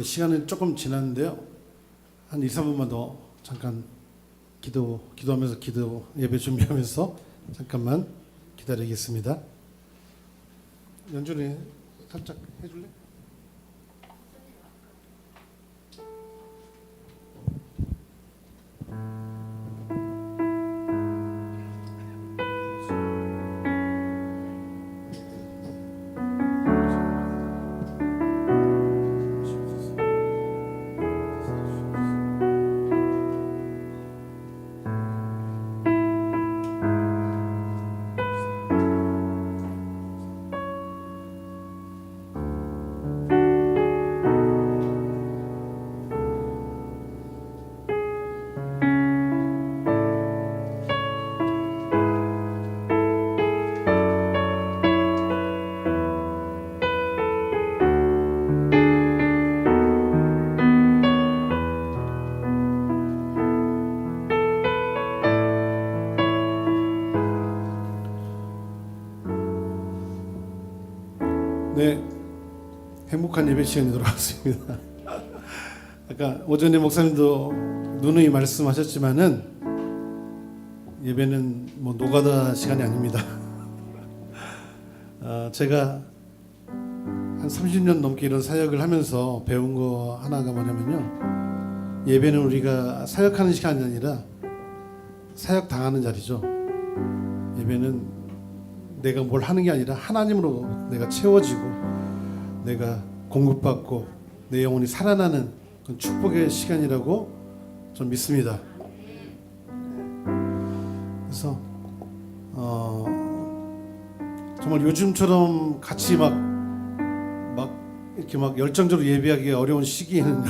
시간은 조금 지났는데요. 한 2, 3분만 더 잠깐 기도하면서 예배 준비하면서 잠깐만 기다리겠습니다. 연준이 살짝 해줄래? 네, 행복한 예배 시간이 돌아왔습니다. 아까 오전에 목사님도 누누이 말씀하셨지만은 예배는 뭐 노가다 시간이 아닙니다. 제가 한 30년 넘게 이런 사역을 하면서 배운 거 하나가 뭐냐면요, 예배는 우리가 사역하는 시간이 아니라 사역 당하는 자리죠. 예배는 내가 뭘 하는 게 아니라 하나님으로 내가 채워지고 내가 공급받고 내 영혼이 살아나는 그런 축복의 시간이라고 저는 믿습니다. 그래서 정말 요즘처럼 같이 막 이렇게 막 열정적으로 예배하기 어려운 시기에는요,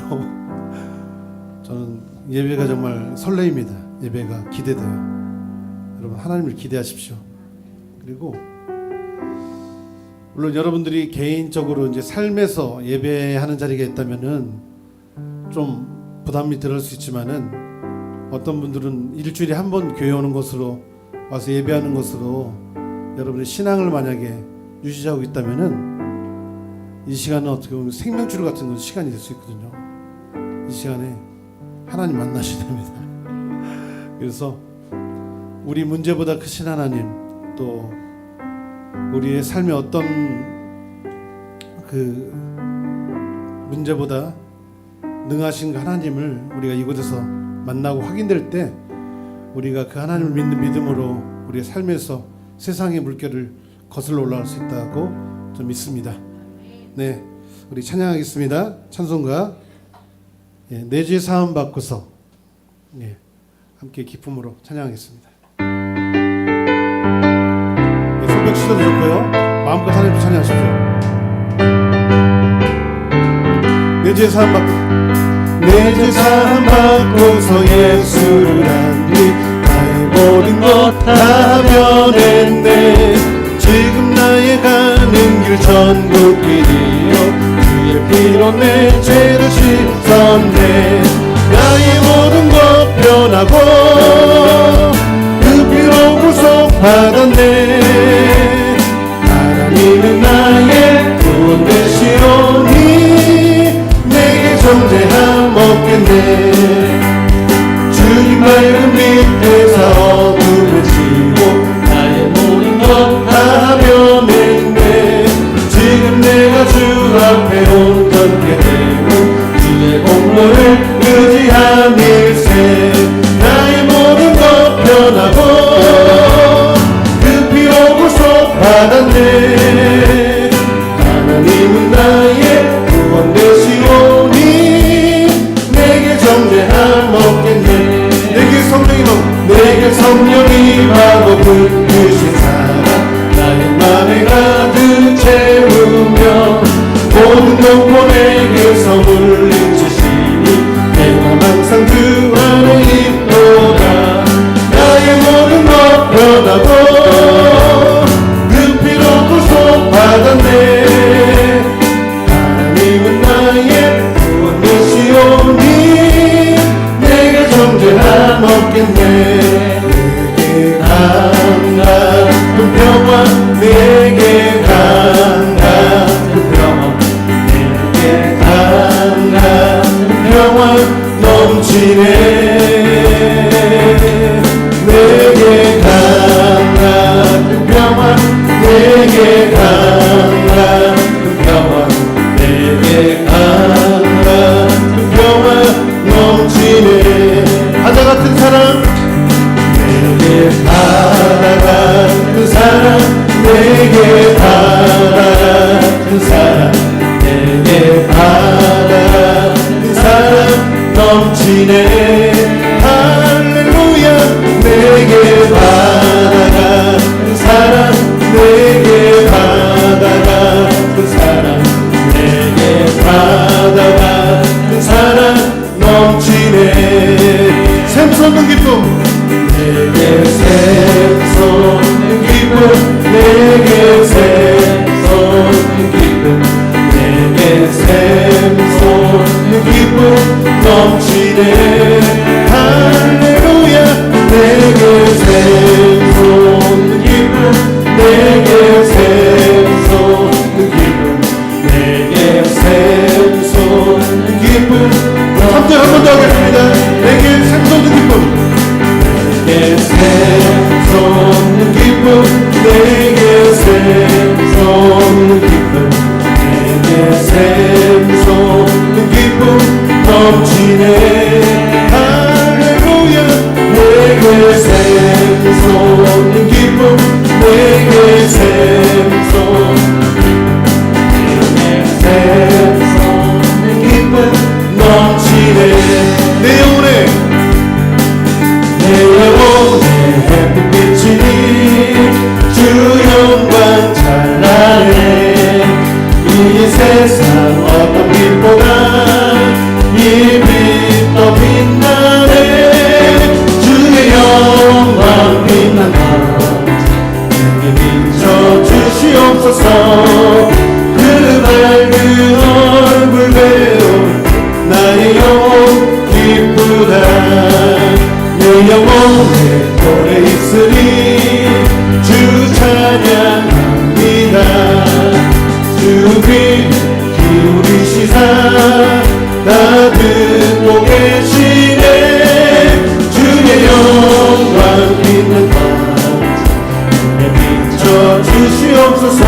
저는 예배가 정말 설레입니다. 예배가 기대돼요. 여러분, 하나님을 기대하십시오. 그리고 물론 여러분들이 개인적으로 이제 삶에서 예배하는 자리가 있다면은 좀 부담이 들을 수 있지만은, 어떤 분들은 일주일에 한 번 교회 오는 것으로 와서 예배하는 것으로 여러분의 신앙을 만약에 유지하고 있다면은 이 시간은 어떻게 보면 생명줄 같은 시간이 될 수 있거든요. 이 시간에 하나님 만나셔야 됩니다. 그래서 우리 문제보다 크신 하나님, 또 우리의 삶의 어떤 그 문제보다 능하신 그 하나님을 우리가 이곳에서 만나고 확인될 때 우리가 그 하나님을 믿는 믿음으로 우리의 삶에서 세상의 물결을 거슬러 올라갈 수 있다고 좀 믿습니다. 네, 우리 찬양하겠습니다. 찬송가 내 죄 사함 받고서 함께 기쁨으로 찬양하겠습니다. 손뼉 치셔도 좋고요, 마음껏 하나님 찬양하십시오. 내 죄 사함 받고서 예수를 안디 나의 모든 것 다 변했네. 지금 나의 가는 길 전국 길이요, 주의 피로 내 죄를 씻었네. 나의 모든 것 변하고 그 피로 구속받았네. 하나님은 나의 구원 되시오니 내게 정죄함 없겠네. 주님 밝은 빛에서 어둠을 지고 나의 모든 것 다 변했네. 지금 내가 주 앞에 온전케 되고 주의 공로를 의지한 일세. 나의 모든 것 변하고 그 피로 구속받았네. 하나님은 나의 구원 되시오니 내게 정죄함 없겠네. 내게 성령이 임하고 불르신 사랑 나의 맘에 가득 채우며 모든 공포 내게서 물리치시니 내가 항상 주 안에 있도다. 나의 모든 것 변하고 그 피로 구속받았네. 하나님은 나의 구원 되시오니 내게 정죄함 없겠네. 내게 내게 강한 평화 내게 강한 평화 넘치네 바다 같은 사랑 내게 바다 같은 사랑 내게 바다 같은 사랑 내게 바다 같은 사랑 넘치네 할렐루야 내게 바다 같은 사랑 내게 바다 같은 사랑 내게 바다 같은 사랑 넘치네 샘솟는 기쁨 내게 샘솟는 기쁨 내게 샘솟는 기쁨 내게 샘솟는 기쁨 넘치네 할렐루야 내게 샘솟는 기쁨 내게 샘솟는 기쁨 내게 샘솟는 기쁨 3절 한 번 더 하겠습니다 내게 샘솟는 기쁨 내게 샘솟는 기쁨 내게 샘솟는 기쁨 내게 샘솟는 기쁨 넘치네 할렐루야 내게 샘솟는 기쁨 내게 샘솟는 기쁨 넘치네 내 영혼에 내 영혼에 햇빛이니 주 영광 찬란해 이 세상 어떤 빛보다 이 빛 더 빛나네 주의 영광 빛난다 내게 비춰주시옵소서 그 밝은 얼굴 배운 나의 영혼 기쁘다 내 영혼에 오래 있으니 주 찬양합니다 주 귀 기울이시사 나 듣고 계시네 주의 영광 빛는 밤에 비춰주시옵소서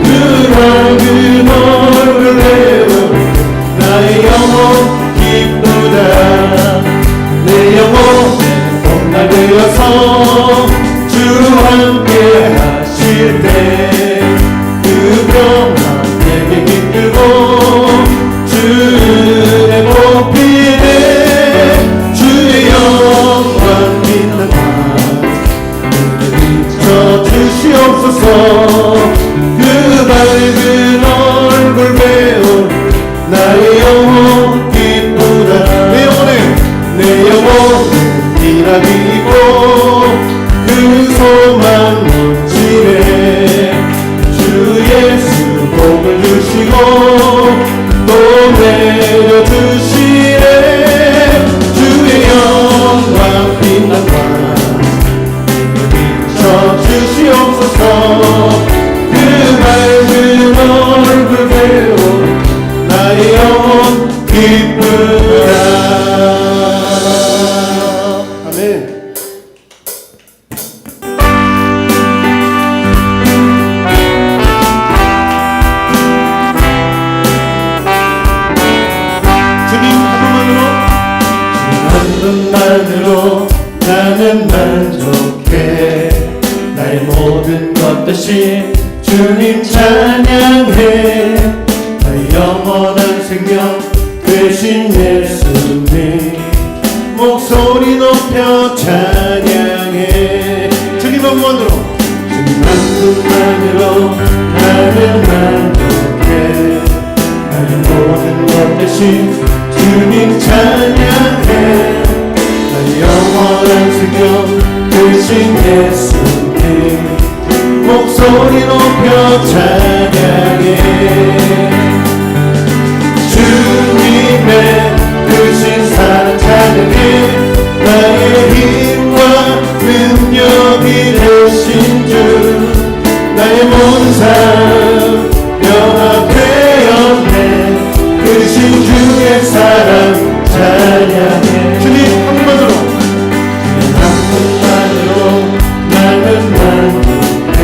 그 밝은 얼굴 배운 나의 영혼 기쁘다 내 영혼에 봄날 되어서 주 함께 하실 때 그 평화 내게 깃들고 주 은혜 높이네 주의 영광 빛난 밤 내게 비춰주시옵소서 그 밝은 얼굴 배운 나의 영혼 기쁘다 내 영혼은 기락이 있고 그 소망 넘치네 주 예수 복을 주시고 또 내려주시네 주의 영광 빛난 밤 비춰주시옵소서 그 밝은 얼굴 배운 나의 영혼 기쁘다 나는 만족해 나의 모든 것 대신 주님 찬양해 나의 영원한 생명 되신 예수님 목소리 높여 찬양해 주님 한 번으로 주님 한 분만으로 나는 만족해 나의 모든 것 대신 주님 찬양해 영원한 생명 되신 예수님 목소리 높여 찬양해 주님의 크신 사랑 찬양해 나의 힘과 능력이 되신 주 나의 모든 삶 연합되었네 크신 주의 사랑 찬양해 주님 한 번으로 나는 만족해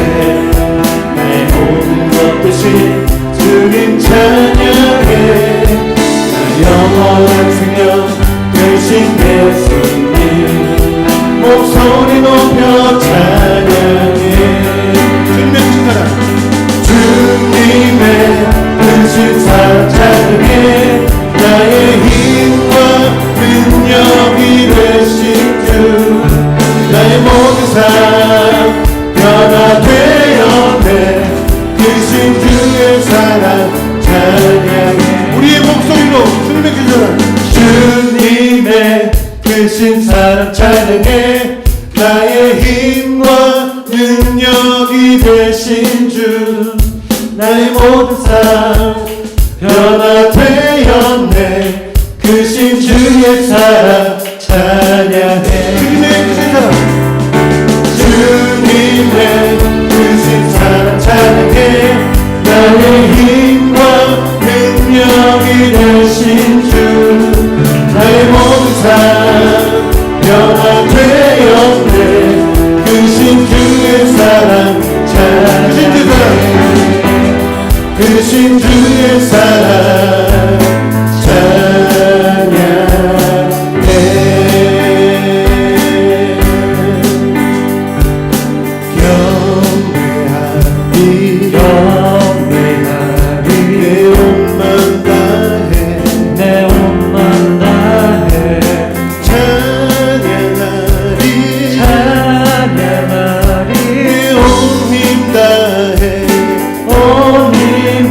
주님 찬양해. 나 영원한 생명 되신 예수님 목소리 높여 찬양해. 주님의 크신 사랑 찬양해. 나의 힘과 능력이 되신 주 나의 모든 삶 변화되었네. 크신 주의 사랑 찬양해. 우리의 목소리로 주님의 계절한 주님의 크신 사랑 찬양해. 나의 힘과 능력이 되신 주 나의 모든 삶 변화되었네. 크신 주의 사랑 찬양해. 주님의 크신 사랑 찬양해. 나의 힘과 능력이 되신 주 나의 모든 삶 변화되었네. 크신 주의 사랑 찬양해. 크신 주의 사랑 찬양해. 경배하리 내 옷만 다해 내 옷만 다해 찬양하리 찬양하리 내 온 힘 다해 온 힘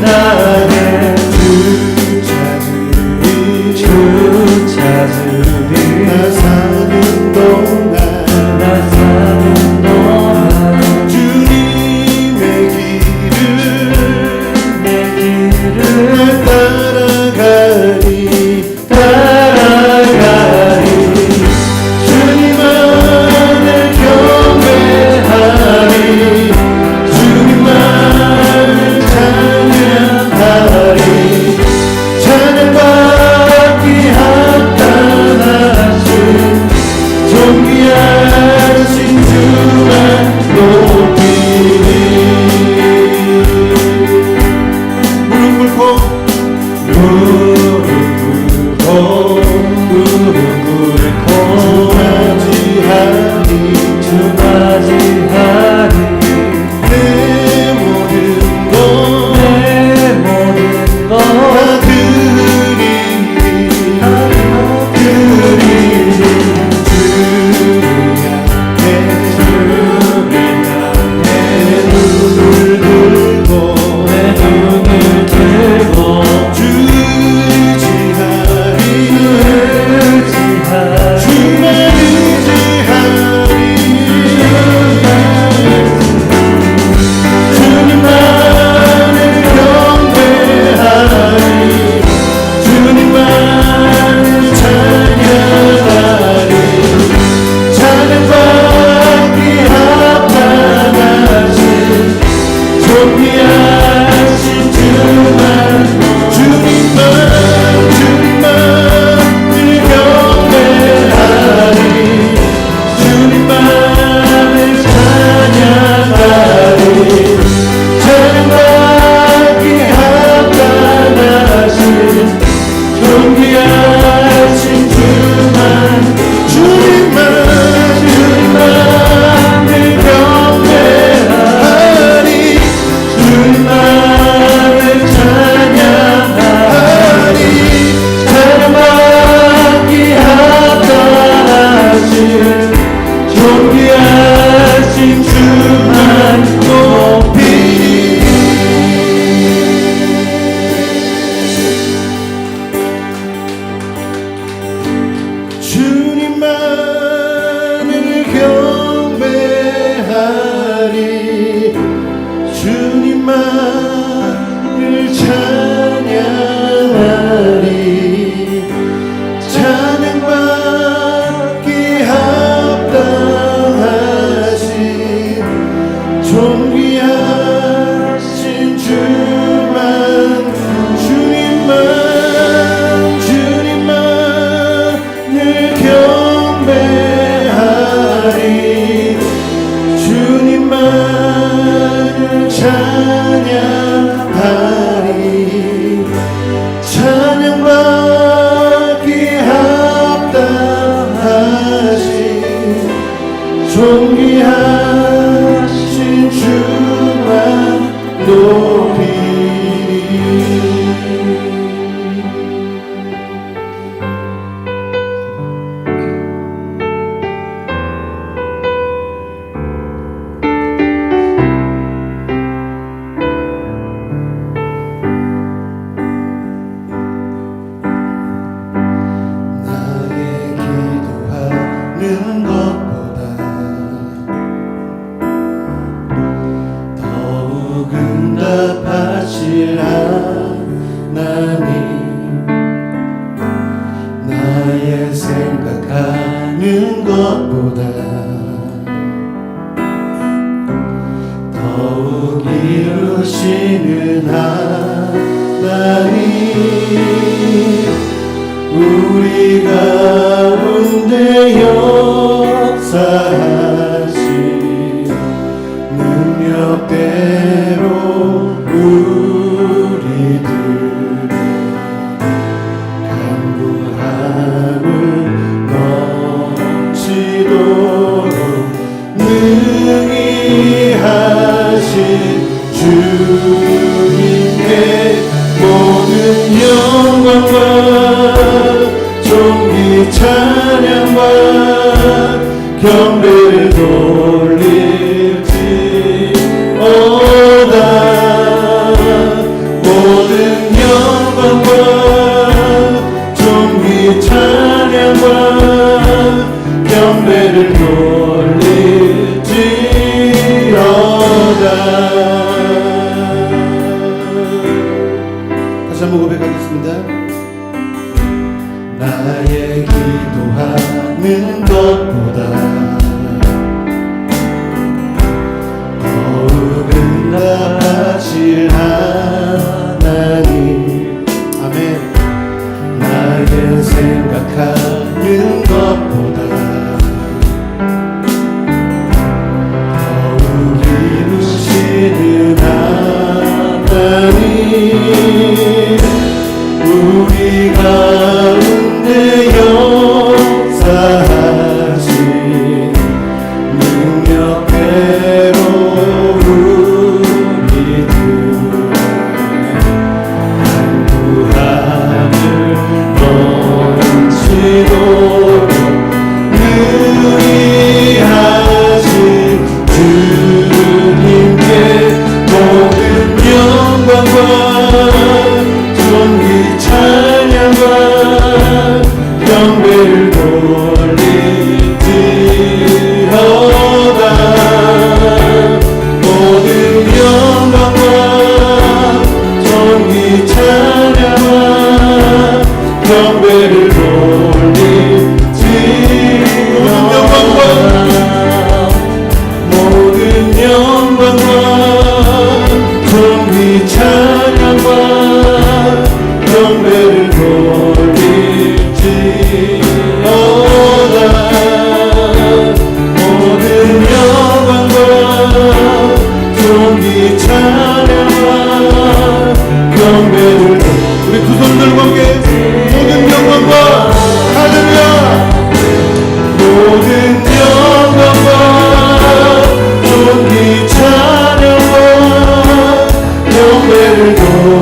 다해 주 찾으리 나 사는 동안 주님의 길을 따라가리 주님만을 경배하리 주님만을 찬양하리 찬양받기 합당하신 존귀하신 주만 높이리. 무릎 꿇고 주맞이하리 내 모든 것 다 드리리 찬양하리 이루시는 하나님 우리 가운데 역사하시 능력대로 우리들을 강구함을 넘치도록 능히 하신 주님께 모든 영광과 존귀 찬양과 경배를 돌릴지어다 모든 영광과 존귀 찬양과 경배를 돌릴지어다. 다시 한번 고백하겠습니다. 나의 기도하는 것보다 더욱 응답하실 하나님 아멘. 나의 생각하는 것보다 더욱 이루시는 하나님 우리 가운데 역사하신 능력대로 우리들 간구함을 넘치도록 능히 하신 주님께 모든 영광과 존귀 찬양과 경배를 돌릴지어다 모든 영광과 존귀 찬양과 경배를 돌릴지어다 모든 영광과 존귀 찬양과 경배를 돌릴지어다 모든 영광과 존귀 찬양과 경배를 우리 두 손 들고 함께 모든 영광과 할렐루야 모든 영광과 존귀 찬양과 경배를 돌릴지어다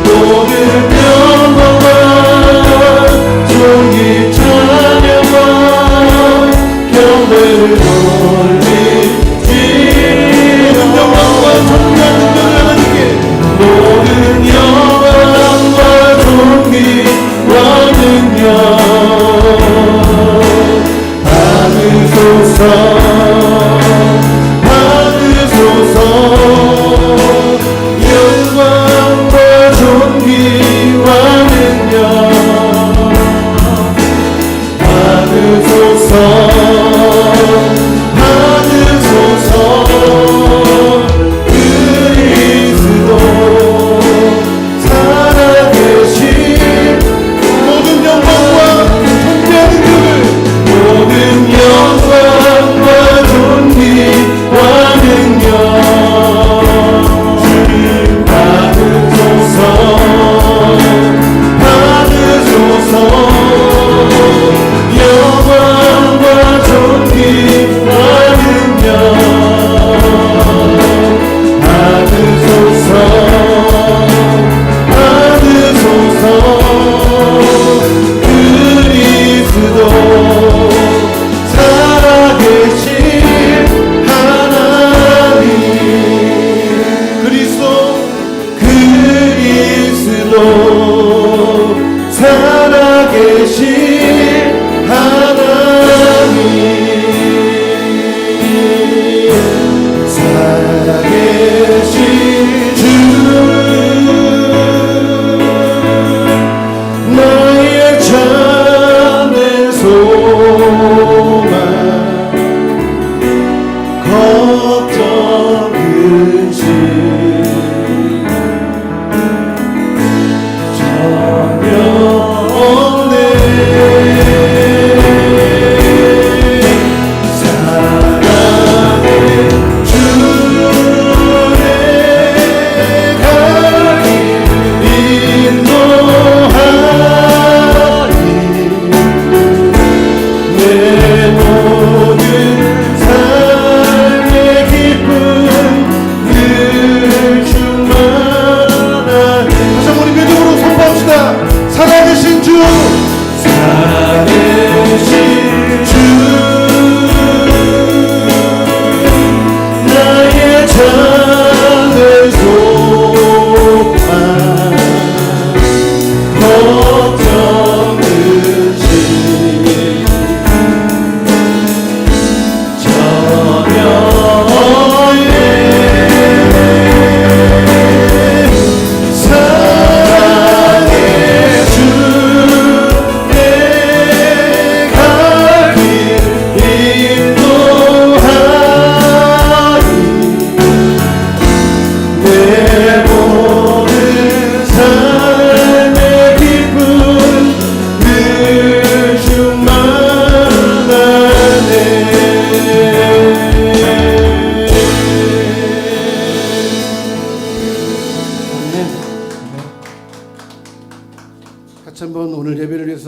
모든 영광과 존귀 찬양과 경배를 돌릴지 모든 영광과 존귀한 능력을 하나님께 모든 영광과 존귀와 능력 받으소서 받으소서 영광과 존귀와 능력 받으소서 받으소서 그리스도 살아계신 모든 영광과 존귀한 능력을 모든 영광과 존귀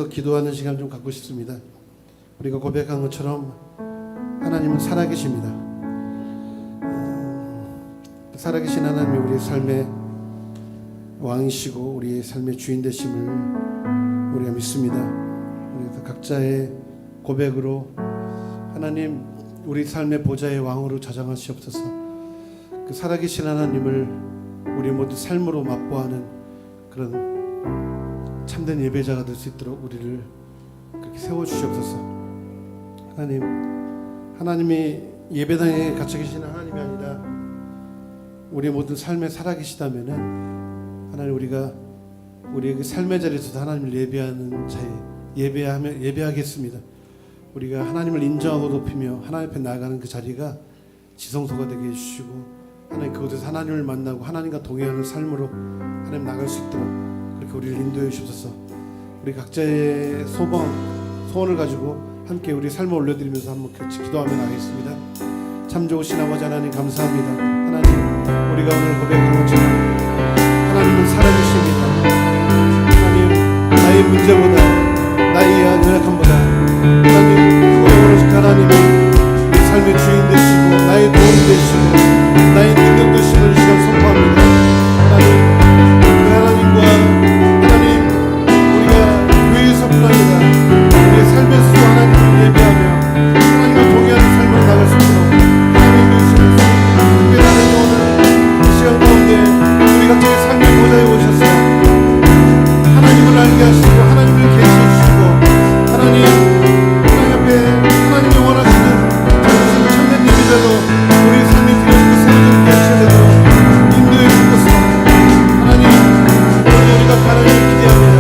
기도하는 시간 좀 갖고 싶습니다. 우리가 고백한 것처럼 하나님은 살아계십니다. 살아계신 하나님이 우리의 삶의 왕이시고 우리의 삶의 주인 되심을 우리가 믿습니다. 우리가 각자의 고백으로 하나님 우리 삶의 보좌의 왕으로 저장하시옵소서. 그 살아계신 하나님을 우리 모두 삶으로 맛보아하는 그런 참된 예배자가 될 수 있도록 우리를 그렇게 세워주시옵소서. 하나님이 예배당에 갇혀 계시는 하나님이 아니라 우리 모든 삶에 살아계시다면은 하나님 우리가 우리의 그 삶의 자리에서도 하나님을 예배하는 자에 예배하겠습니다. 우리가 하나님을 인정하고 높이며 하나님 앞에 나아가는 그 자리가 지성소가 되게 해주시고 하나님 그곳에서 하나님을 만나고 하나님과 동행하는 삶으로 하나님 나갈 수 있도록 그렇게 우리를 인도해 주셔서 우리 각자의 소원을 가지고 함께 우리 삶을 올려드리면서 한번 같이 기도하며 나가겠습니다. 참 좋으신 아버지 하나님 감사합니다. 하나님 우리가 오늘 고백한 것처럼 하나님은 살아계십니다. 하나님 나의 문제보다 나의 연약함보다 하나님 그거를 하나님이 내 삶의 주인 되시고 나의 도움 되시고 나의 능력 되심을 시간 선포합니다. 하나님 그 하나님과 하나님 우리가 교회에서뿐 아니라 우리의 삶에서도 하나님을 예배하며 하나님과 동의하는 삶으로 나갈 수 있도록 하나님 주시면서 특별히 오늘 이 시간 가운데 우리 각자의 삶의 보좌에 오셔서 하나님을 알게 하시고 하나님을 계시해 주시고 하나님 앞에 하나님이 원하시는 참된 예배자로 우리 삶이 드려지고 세워지게 하시도록 인도해 주셔서 하나님 오늘 우리가 하나님을 기대합니다.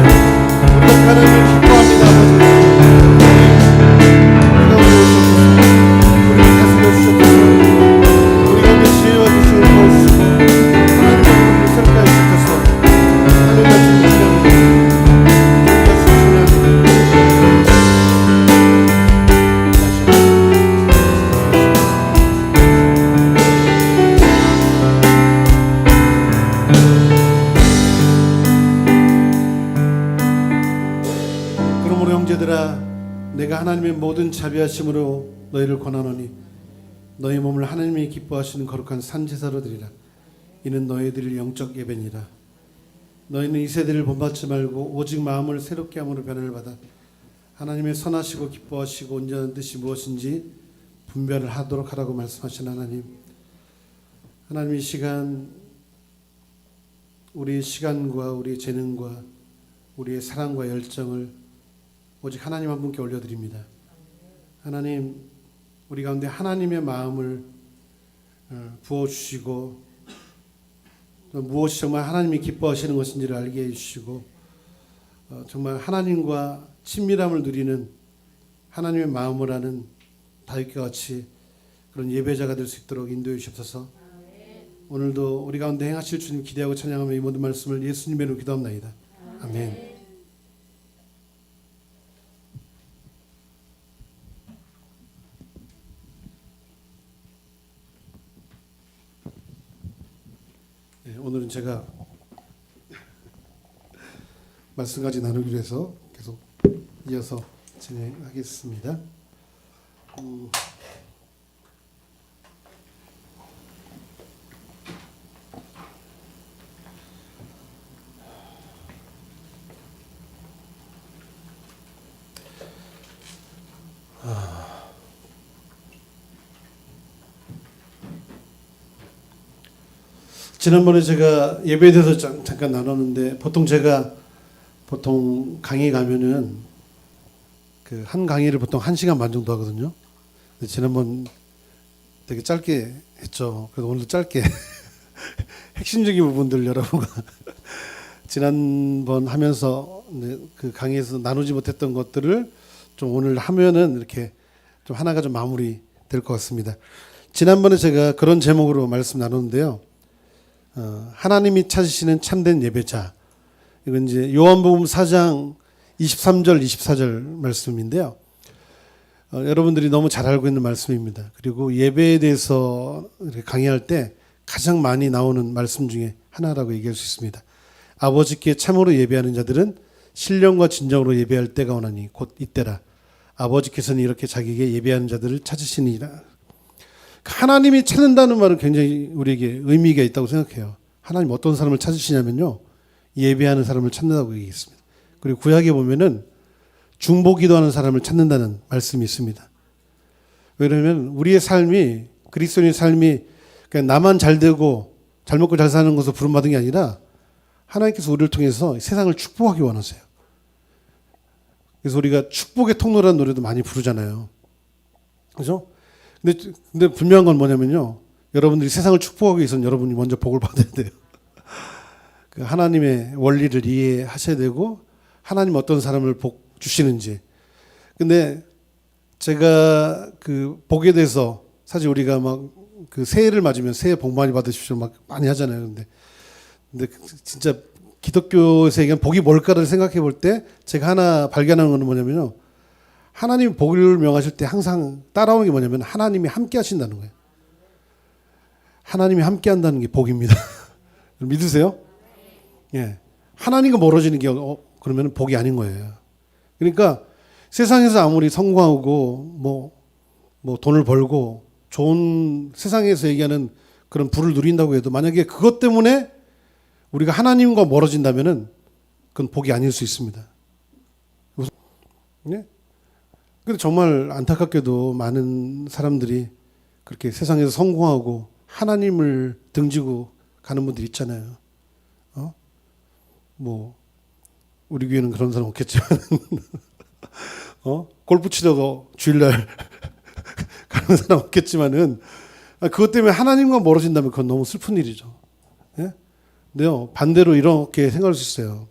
우리가 하나님을 기뻐합니다. 아버지 우리가 오셔서 우리를 다스려 주셔서 우리 가운데 지혜와 지식을 부어주시고 하나님의 우리를 새롭게 하시셔서 하늘과 주님을 내가 하나님의 모든 자비하심으로 너희를 권하노니 너희 몸을 하나님이 기뻐하시는 거룩한 산제사로 드리라. 이는 너희들의 영적 예배니라. 너희는 이 세대를 본받지 말고 오직 마음을 새롭게 함으로 변화를 받아 하나님의 선하시고 기뻐하시고 온전한 뜻이 무엇인지 분별을 하도록 하라고 말씀하신 하나님. 하나님 이 시간 우리의 시간과 우리의 재능과 우리의 사랑과 열정을 오직 하나님 한 분께 올려드립니다. 하나님 우리 가운데 하나님의 마음을 부어주시고 무엇이 정말 하나님이 기뻐하시는 것인지를 알게 해주시고 정말 하나님과 친밀함을 누리는 하나님의 마음을 아는 다윗과 같이 그런 예배자가 될 수 있도록 인도해 주옵소서. 오늘도 우리 가운데 행하실 주님 기대하고 찬양하며 이 모든 말씀을 예수님의 이름으로 기도합나이다. 아멘. 오늘은 제가 말씀까지 나누기로 해서 계속 이어서 진행하겠습니다. 지난번에 제가 예배에 대해서 잠깐 나눴는데 보통 강의 가면은 그 한 강의를 보통 1시간 반 정도 하거든요. 근데 지난번 되게 짧게 했죠. 그래서 오늘도 짧게 핵심적인 부분들 여러분과 지난번 하면서 그 강의에서 나누지 못했던 것들을 좀 오늘 하면은 이렇게 좀 하나가 좀 마무리 될 것 같습니다. 지난번에 제가 그런 제목으로 말씀 나눴는데요. 하나님이 찾으시는 참된 예배자. 이건 이제 요한복음 4장 23절 24절 말씀인데요. 여러분들이 너무 잘 알고 있는 말씀입니다. 그리고 예배에 대해서 이렇게 강의할 때 가장 많이 나오는 말씀 중에 하나라고 얘기할 수 있습니다. 아버지께 참으로 예배하는 자들은 신령과 진정으로 예배할 때가 오나니 곧 이때라. 아버지께서는 이렇게 자기에게 예배하는 자들을 찾으시니라. 하나님이 찾는다는 말은 굉장히 우리에게 의미가 있다고 생각해요. 하나님 어떤 사람을 찾으시냐면요, 예배하는 사람을 찾는다고 얘기했습니다. 그리고 구약에 보면은 중보기도하는 사람을 찾는다는 말씀이 있습니다. 왜냐하면 우리의 삶이, 그리스도인의 삶이 그냥 나만 잘 되고 잘 먹고 잘 사는 것으로 부름받은 게 아니라 하나님께서 우리를 통해서 세상을 축복하기 원하세요. 그래서 우리가 축복의 통로라는 노래도 많이 부르잖아요. 그죠? 근데 분명한 건 뭐냐면요, 여러분들이 세상을 축복하기 위해서는 여러분이 먼저 복을 받아야 돼요. 그 하나님의 원리를 이해하셔야 되고, 하나님 어떤 사람을 복 주시는지. 근데 제가 그 복에 대해서 사실 우리가 막 그 새해를 맞으면 새해 복 많이 받으십시오 막 많이 하잖아요. 근데 진짜 기독교에서 얘기하는 복이 뭘까를 생각해 볼 때 제가 하나 발견하는 건 뭐냐면요, 하나님이 복을 명하실 때 항상 따라오는 게 뭐냐면 하나님이 함께 하신다는 거예요. 하나님이 함께 한다는 게 복입니다. 믿으세요? 예. 하나님과 멀어지는 게 그러면 복이 아닌 거예요. 그러니까 세상에서 아무리 성공하고 뭐 돈을 벌고 좋은, 세상에서 얘기하는 그런 부를 누린다고 해도 만약에 그것 때문에 우리가 하나님과 멀어진다면은 그건 복이 아닐 수 있습니다. 네? 근데 정말 안타깝게도 많은 사람들이 그렇게 세상에서 성공하고 하나님을 등지고 가는 분들이 있잖아요. 뭐 우리 교회는 그런 사람 없겠지만 골프 치다가 주일날 가는 사람 없겠지만은 그것 때문에 하나님과 멀어진다면 그건 너무 슬픈 일이죠. 예? 근데요, 반대로 이렇게 생각할 수 있어요.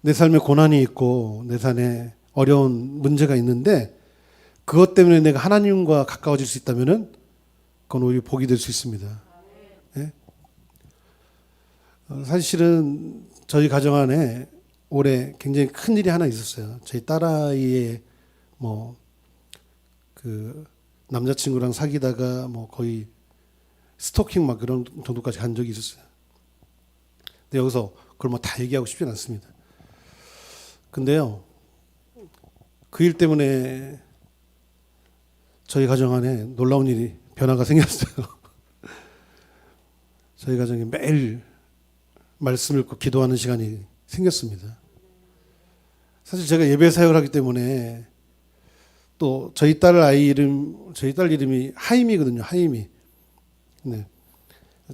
내 삶에 고난이 있고 내 삶에 어려운 문제가 있는데 그것 때문에 내가 하나님과 가까워질 수 있다면은 그건 오히려 복이 될 수 있습니다. 예? 사실은 저희 가정 안에 올해 굉장히 큰 일이 하나 있었어요. 저희 딸아이의 그 남자친구랑 사귀다가 거의 스토킹 막 그런 정도까지 간 적이 있었어요. 근데 여기서 그걸 다 얘기하고 싶진 않습니다. 근데요, 그 일 때문에 저희 가정 안에 놀라운 일이, 변화가 생겼어요. 저희 가정에 매일 말씀 읽고 기도하는 시간이 생겼습니다. 사실 제가 예배 사역을 하기 때문에 또 저희 딸 이름이 하임이거든요. 하임이. 네.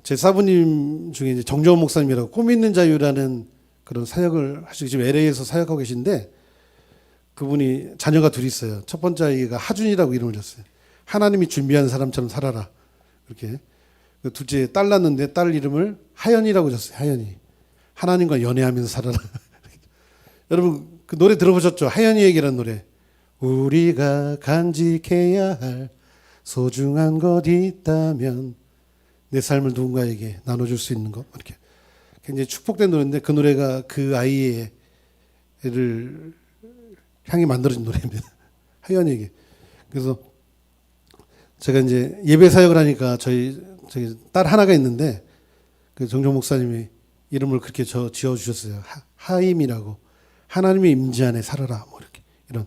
제 사부님 중에 이제 정정원 목사님이라고 꿈 있는 자유라는 그런 사역을 하시고 지금 LA에서 사역하고 계신데, 그분이 자녀가 둘이 있어요. 첫 번째 아이가 하준이라고 이름을 줬어요. 하나님이 준비한 사람처럼 살아라. 이렇게. 둘째 딸 낳는데 딸 이름을 하연이라고 줬어요. 하연이. 하나님과 연애하면서 살아라. 여러분 그 노래 들어보셨죠? 하연이에게라는 노래. 우리가 간직해야 할 소중한 것 있다면 내 삶을 누군가에게 나눠줄 수 있는 것. 이렇게 굉장히 축복된 노래인데 그 노래가 그 아이를 향해 만들어진 노래입니다. 하연이에게. 그래서 제가 이제 예배 사역을 하니까 저희 딸 하나가 있는데 그 정종 목사님이 이름을 그렇게 지어 주셨어요. 하임이라고. 하나님의 임재 안에 살아라. 이렇게 이런.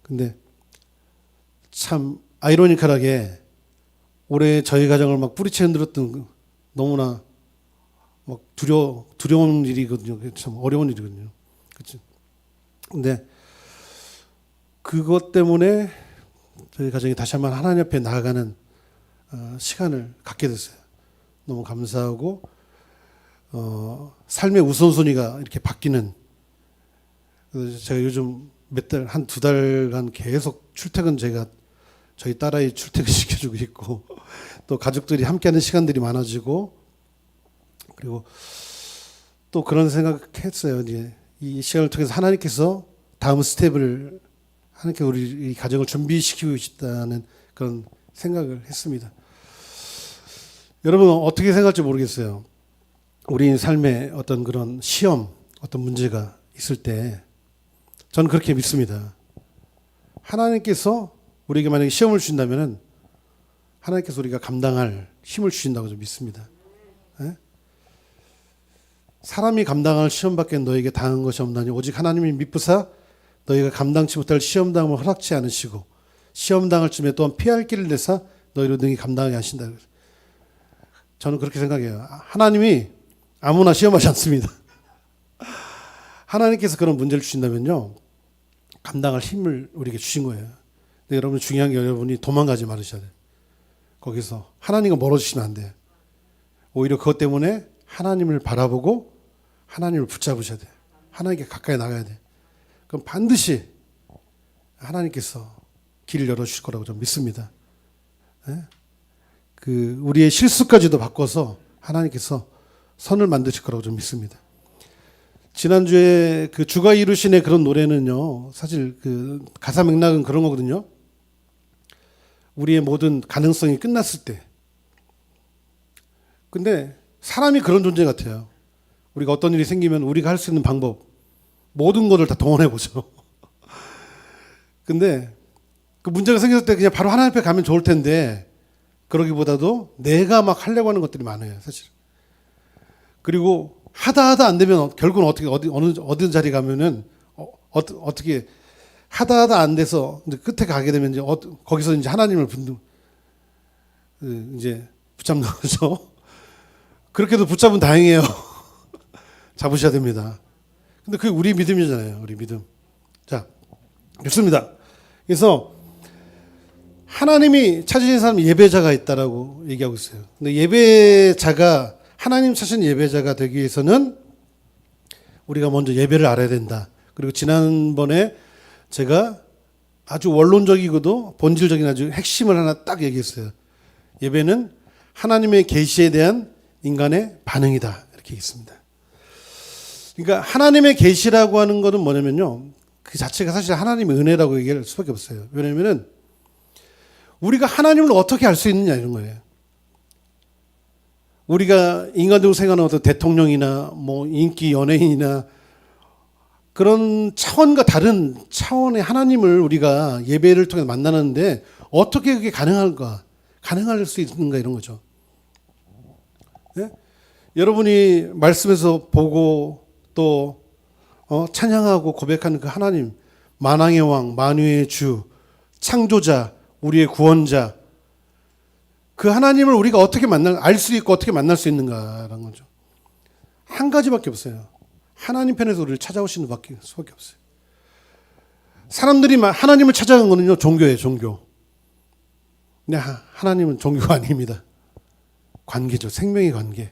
근데 참 아이러니컬하게 올해 저희 가정을 막 뿌리채 흔들었던 너무나 막 두려운 일이거든요. 참 어려운 일이거든요. 그렇죠. 근데 그것 때문에 저희 가정이 다시 한번 하나님 앞에 나아가는 시간을 갖게 됐어요. 너무 감사하고 삶의 우선순위가 이렇게 바뀌는. 그래서 제가 요즘 한 두 달간 계속 출퇴근, 제가 저희 딸아이 출퇴근 시켜주고 있고 또 가족들이 함께하는 시간들이 많아지고, 그리고 또 그런 생각했어요. 이제 이 시간을 통해서 하나님께서 다음 스텝을, 하나님께서 우리 이 가정을 준비시키고 계시다는 그런 생각을 했습니다. 여러분 어떻게 생각할지 모르겠어요. 우리 삶에 어떤 그런 시험, 어떤 문제가 있을 때 저는 그렇게 믿습니다. 하나님께서 우리에게 만약에 시험을 주신다면 하나님께서 우리가 감당할 힘을 주신다고 좀 믿습니다. 네? 사람이 감당할 시험밖에 너에게 당한 것이 없나니 오직 하나님이 미쁘사 너희가 감당치 못할 시험당을 허락치 않으시고 시험당할 쯤에 또한 피할 길을 내사 너희로 능히 감당하게 하신다. 저는 그렇게 생각해요. 하나님이 아무나 시험하지 않습니다. 하나님께서 그런 문제를 주신다면요, 감당할 힘을 우리에게 주신 거예요. 근데 여러분, 중요한 게 여러분이 도망가지 말으셔야 돼요. 거기서 하나님과 멀어지시면 안 돼요. 오히려 그것 때문에 하나님을 바라보고 하나님을 붙잡으셔야 돼요. 하나님께 가까이 나가야 돼요. 그럼 반드시 하나님께서 길을 열어주실 거라고 저는 믿습니다. 우리의 실수까지도 바꿔서 하나님께서 선을 만드실 거라고 저는 믿습니다. 지난주에 그 주가 이루신의 그런 노래는요, 사실 그 가사 맥락은 그런 거거든요. 우리의 모든 가능성이 끝났을 때. 근데 사람이 그런 존재 같아요. 우리가 어떤 일이 생기면 우리가 할 수 있는 방법, 모든 것을 다 동원해 보죠. 근데 그 문제가 생겼을 때 그냥 바로 하나님 앞에 가면 좋을 텐데, 그러기보다도 내가 막 하려고 하는 것들이 많아요, 사실. 그리고 하다 안 되면 결국은 어느 자리 가면은 어떻게 하다 안 돼서 이제 끝에 가게 되면 이제 거기서 이제 하나님을 이제 붙잡는 거죠. 그렇게도 붙잡으면 다행이에요. 잡으셔야 됩니다. 근데 그게 우리 믿음이잖아요. 우리 믿음. 자, 좋습니다. 그래서 하나님이 찾으신 사람 예배자가 있다라고 얘기하고 있어요. 근데 예배자가 하나님 찾으신 예배자가 되기 위해서는 우리가 먼저 예배를 알아야 된다. 그리고 지난번에 제가 아주 원론적이고도 본질적인 아주 핵심을 하나 딱 얘기했어요. 예배는 하나님의 계시에 대한 인간의 반응이다. 이렇게 얘기했습니다. 그러니까 하나님의 계시라고 하는 것은 뭐냐면요, 그 자체가 사실 하나님의 은혜라고 얘기할 수밖에 없어요. 왜냐하면은 우리가 하나님을 어떻게 알 수 있느냐 이런 거예요. 우리가 인간적으로 생각하는 어떤 대통령이나 뭐 인기 연예인이나 그런 차원과 다른 차원의 하나님을 우리가 예배를 통해 만나는데 어떻게 그게 가능할까? 가능할 수 있는가 이런 거죠. 네? 여러분이 말씀에서 보고 또 찬양하고 고백하는 그 하나님, 만왕의 왕, 만유의 주, 창조자, 우리의 구원자, 그 하나님을 우리가 어떻게 알 수 있고 어떻게 만날 수 있는가라는 거죠. 한 가지밖에 없어요. 하나님 편에서 우리를 찾아오시는 수밖에 없어요. 사람들이 하나님을 찾아간 거는요, 종교예요, 종교. 근데 하나님은 종교가 아닙니다. 관계죠, 생명의 관계.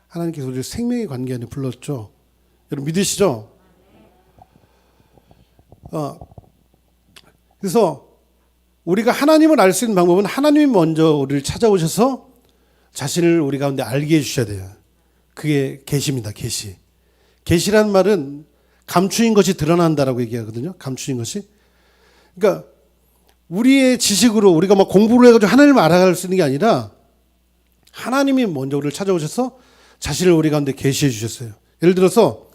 하나님께서 우리를 생명의 관계 안에 불렀죠. 여러분 믿으시죠? 그래서 우리가 하나님을 알 수 있는 방법은 하나님이 먼저 우리를 찾아오셔서 자신을 우리 가운데 알게 해주셔야 돼요. 그게 계시입니다. 계시. 계시란 말은 감추인 것이 드러난다라고 얘기하거든요. 감추인 것이. 그러니까 우리의 지식으로 우리가 막 공부를 해가지고 하나님을 알아갈 수 있는 게 아니라 하나님이 먼저 우리를 찾아오셔서 자신을 우리 가운데 계시해 주셨어요. 예를 들어서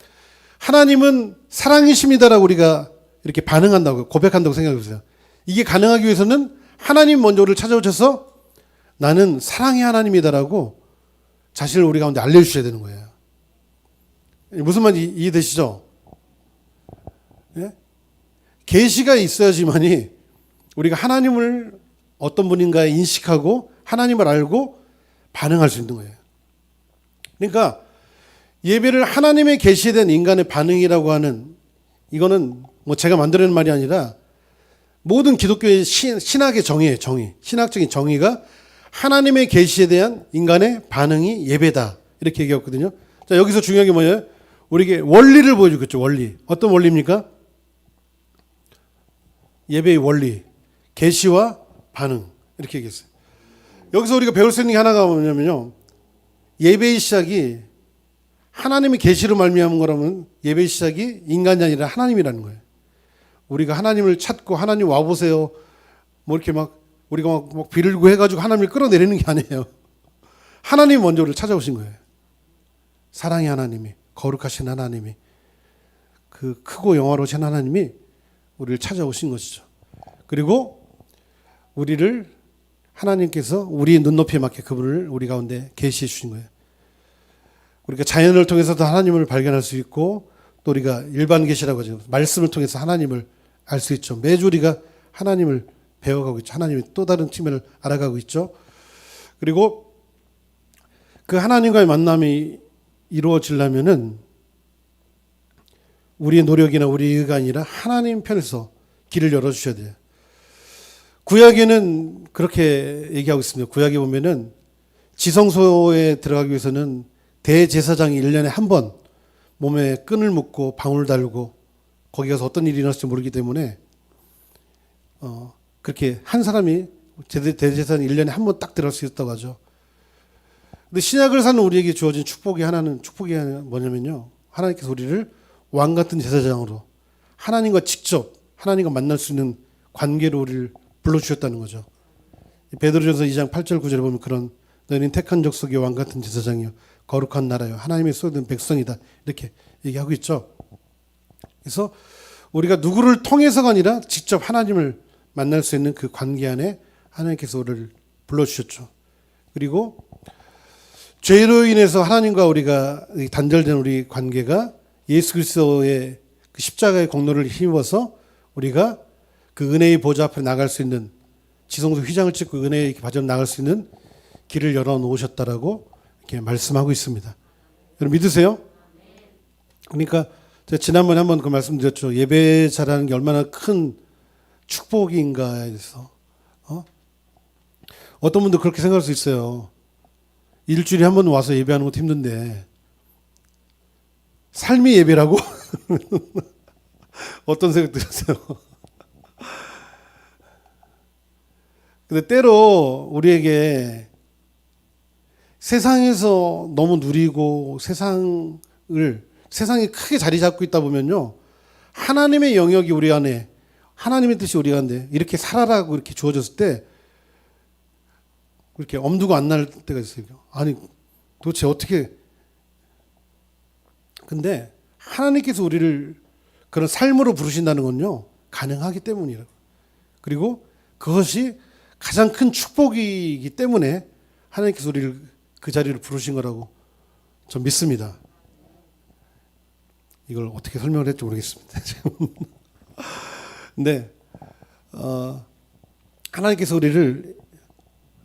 하나님은 사랑이십니다라고 우리가 이렇게 반응한다고 고백한다고 생각해 보세요. 이게 가능하기 위해서는 하나님 먼저 우리를 찾아오셔서 나는 사랑의 하나님이다라고 자신을 우리 가운데 알려주셔야 되는 거예요. 무슨 말인지 이해되시죠? 예? 계시가 있어야지만이 우리가 하나님을 어떤 분인가 인식하고 하나님을 알고 반응할 수 있는 거예요. 그러니까 예배를 하나님의 계시에 대한 인간의 반응이라고 하는, 이거는 뭐 제가 만들어낸 말이 아니라 모든 기독교의 신학의 정의예요. 정의. 신학적인 정의가 하나님의 계시에 대한 인간의 반응이 예배다. 이렇게 얘기했거든요. 자, 여기서 중요한 게 뭐예요? 우리에게 원리를 보여주겠죠. 원리. 어떤 원리입니까? 예배의 원리. 계시와 반응. 이렇게 얘기했어요. 여기서 우리가 배울 수 있는 게 하나가 뭐냐면요, 예배의 시작이 하나님의 계시로 말미암은 거라면 예배의 시작이 인간이 아니라 하나님이라는 거예요. 우리가 하나님을 찾고 하나님 와보세요, 뭐 이렇게 막 우리가 막 빌고 해가지고 하나님을 끌어내리는 게 아니에요. 하나님이 먼저 우리를 찾아오신 거예요. 사랑의 하나님이, 거룩하신 하나님이, 그 크고 영화로우신 하나님이 우리를 찾아오신 것이죠. 그리고 우리를 하나님께서 우리의 눈높이에 맞게 그분을 우리 가운데 계시해 주신 거예요. 우리가 자연을 통해서도 하나님을 발견할 수 있고 또 우리가 일반 계시라고 하죠. 말씀을 통해서 하나님을 알 수 있죠. 매주 우리가 하나님을 배워가고 있죠. 하나님의 또 다른 측면을 알아가고 있죠. 그리고 그 하나님과의 만남이 이루어지려면은 우리의 노력이나 우리의 의가 아니라 하나님 편에서 길을 열어주셔야 돼요. 구약에는 그렇게 얘기하고 있습니다. 구약에 보면은 지성소에 들어가기 위해서는 대제사장이 1년에 한 번 몸에 끈을 묶고 방울 달고 거기 가서 어떤 일이 일어날지 모르기 때문에 그렇게 한 사람이 대제사장이 1년에 한 번 딱 들어갈 수 있었다고 하죠. 근데 신약을 사는 우리에게 주어진 축복이 뭐냐면요. 하나님께서 우리를 왕 같은 제사장으로 하나님과 직접 하나님과 만날 수 있는 관계로 우리를 불러주셨다는 거죠. 베드로전서 2장 8절 9절에 보면 그런 너희는 택한 족속의 왕 같은 제사장이요 거룩한 나라요 하나님의 소유된 백성이다 이렇게 얘기하고 있죠. 그래서 우리가 누구를 통해서가 아니라 직접 하나님을 만날 수 있는 그 관계 안에 하나님께서 우리를 불러주셨죠. 그리고 죄로 인해서 하나님과 우리가 단절된 우리 관계가 예수 그리스도의 그 십자가의 공로를 힘입어서 우리가 그 은혜의 보좌 앞에 나갈 수 있는 지성소 휘장을 찍고 은혜의 바지로 나갈 수 있는 길을 열어놓으셨다라고 이렇게 말씀하고 있습니다. 여러분 믿으세요? 그러니까 제가 지난번에 한번 그 말씀드렸죠. 예배 잘하는 게 얼마나 큰 축복인가에 대해서. 어떤 분도 그렇게 생각할 수 있어요. 일주일에 한 번 와서 예배하는 것도 힘든데 삶이 예배라고? 어떤 생각 드세요? 근데 때로 우리에게 세상에서 너무 누리고 세상이 크게 자리 잡고 있다 보면요. 하나님의 영역이 우리 안에 하나님의 뜻이 우리 안에 이렇게 살아라고 이렇게 주어졌을 때 이렇게 엄두가 안 날 때가 있어요. 아니 도대체 어떻게 근데 하나님께서 우리를 그런 삶으로 부르신다는 건요. 가능하기 때문이라고. 그리고 그것이 가장 큰 축복이기 때문에 하나님께서 우리를 그 자리를 부르신 거라고 전 믿습니다. 이걸 어떻게 설명을 할지 모르겠습니다. 근데 하나님께서 우리를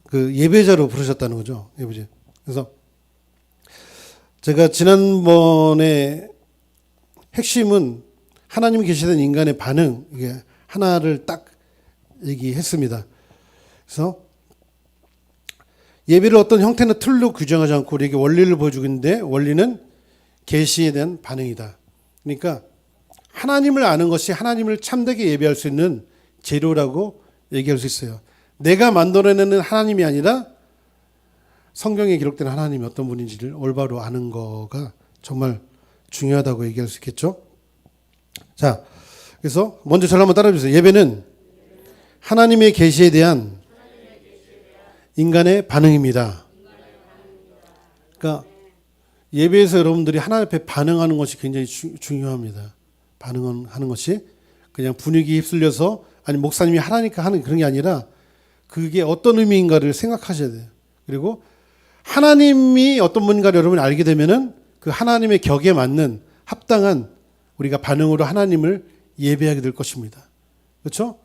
그 예배자로 부르셨다는 거죠. 예배자. 그래서 제가 지난번에 핵심은 하나님이 계시던 인간의 반응 이게 하나를 딱 얘기했습니다. 그래서 예배를 어떤 형태나 틀로 규정하지 않고 우리에게 원리를 보여주고 있는데 원리는 계시에 대한 반응이다. 그러니까 하나님을 아는 것이 하나님을 참되게 예배할 수 있는 재료라고 얘기할 수 있어요. 내가 만들어내는 하나님이 아니라 성경에 기록된 하나님이 어떤 분인지를 올바로 아는 거가 정말 중요하다고 얘기할 수 있겠죠. 자, 그래서 먼저 저를 한번 따라해 주세요. 예배는 하나님의 계시에 대한 인간의 반응입니다. 그러니까 예배에서 여러분들이 하나님 앞에 반응하는 것이 굉장히 중요합니다. 반응하는 것이 그냥 분위기에 휩쓸려서 아니 목사님이 하라니까 하는 그런 게 아니라 그게 어떤 의미인가를 생각하셔야 돼요. 그리고 하나님이 어떤 분인가를 여러분이 알게 되면은 그 하나님의 격에 맞는 합당한 우리가 반응으로 하나님을 예배하게 될 것입니다. 그렇죠?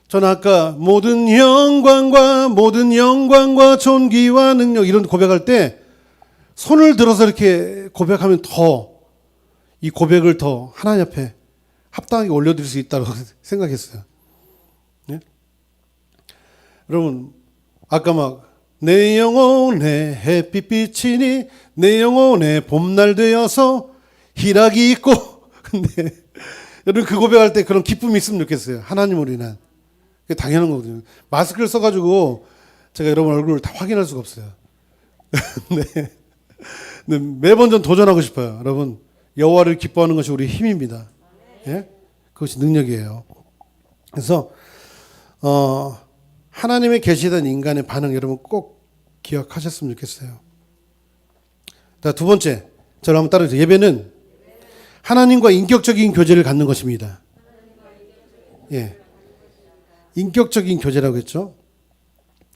저는 아까 모든 영광과 존귀와 능력 이런 고백할 때 손을 들어서 이렇게 고백하면 더 이 고백을 더 하나님 앞에 합당하게 올려드릴 수 있다고 생각했어요. 네? 여러분 아까 막 내 영혼에 햇빛비치니 내 영혼에 봄날 되어서 희락이 있고 근데 여러분 그 고백할 때 그런 기쁨이 있으면 좋겠어요. 하나님으로 인한 그게 당연한 거거든요. 마스크를 써가지고 제가 여러분 얼굴을 다 확인할 수가 없어요. 네. 근데 매번 전 도전하고 싶어요. 여러분 여호와를 기뻐하는 것이 우리의 힘입니다. 예? 그것이 능력이에요. 그래서 하나님의 계시된 인간의 반응 여러분 꼭 기억하셨으면 좋겠어요. 자, 두 번째 저를 한번 따라해주세요. 예배는 하나님과 인격적인 교제를 갖는 것입니다. 예, 인격적인 교제라고 했죠.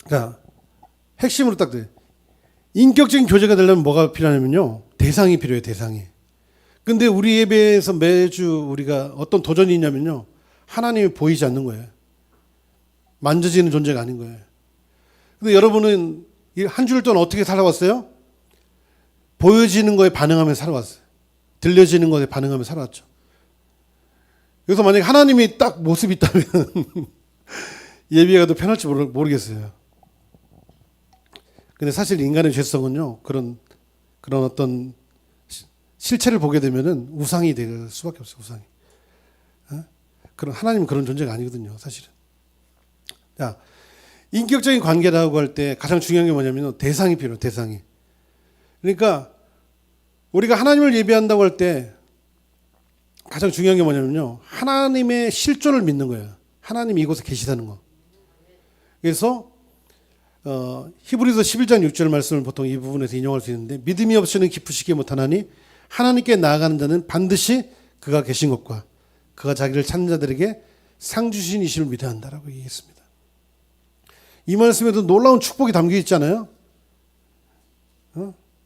자, 핵심으로 딱 돼요. 인격적인 교제가 되려면 뭐가 필요하냐면요. 대상이 필요해요, 대상이. 근데 우리 예배에서 매주 우리가 어떤 도전이 있냐면요. 하나님이 보이지 않는 거예요. 만져지는 존재가 아닌 거예요. 근데 여러분은 이 한 주일 동안 어떻게 살아왔어요? 보여지는 거에 반응하며 살아왔어요. 들려지는 거에 반응하며 살아왔죠. 여기서 만약에 하나님이 딱 모습이 있다면 예배가 더 편할지 모르겠어요. 근데 사실 인간의 죄성은요, 그런 어떤 실체를 보게 되면은 우상이 될 수밖에 없어요, 우상이. 그런 하나님은 그런 존재가 아니거든요, 사실은. 자, 인격적인 관계라고 할 때 가장 중요한 게 뭐냐면 대상이 필요해요, 대상이. 그러니까 우리가 하나님을 예배한다고 할 때 가장 중요한 게 뭐냐면요, 하나님의 실존을 믿는 거예요. 하나님이 이곳에 계시다는 거. 그래서 히브리서 11장 6절 말씀을 보통 이 부분에서 인용할 수 있는데, 믿음이 없이는 기쁘시게 못하나니 하나님께 나아가는 자는 반드시 그가 계신 것과 그가 자기를 찾는 자들에게 상 주신 이심을 믿어야 한다라고 얘기했습니다. 이 말씀에도 놀라운 축복이 담겨 있잖아요.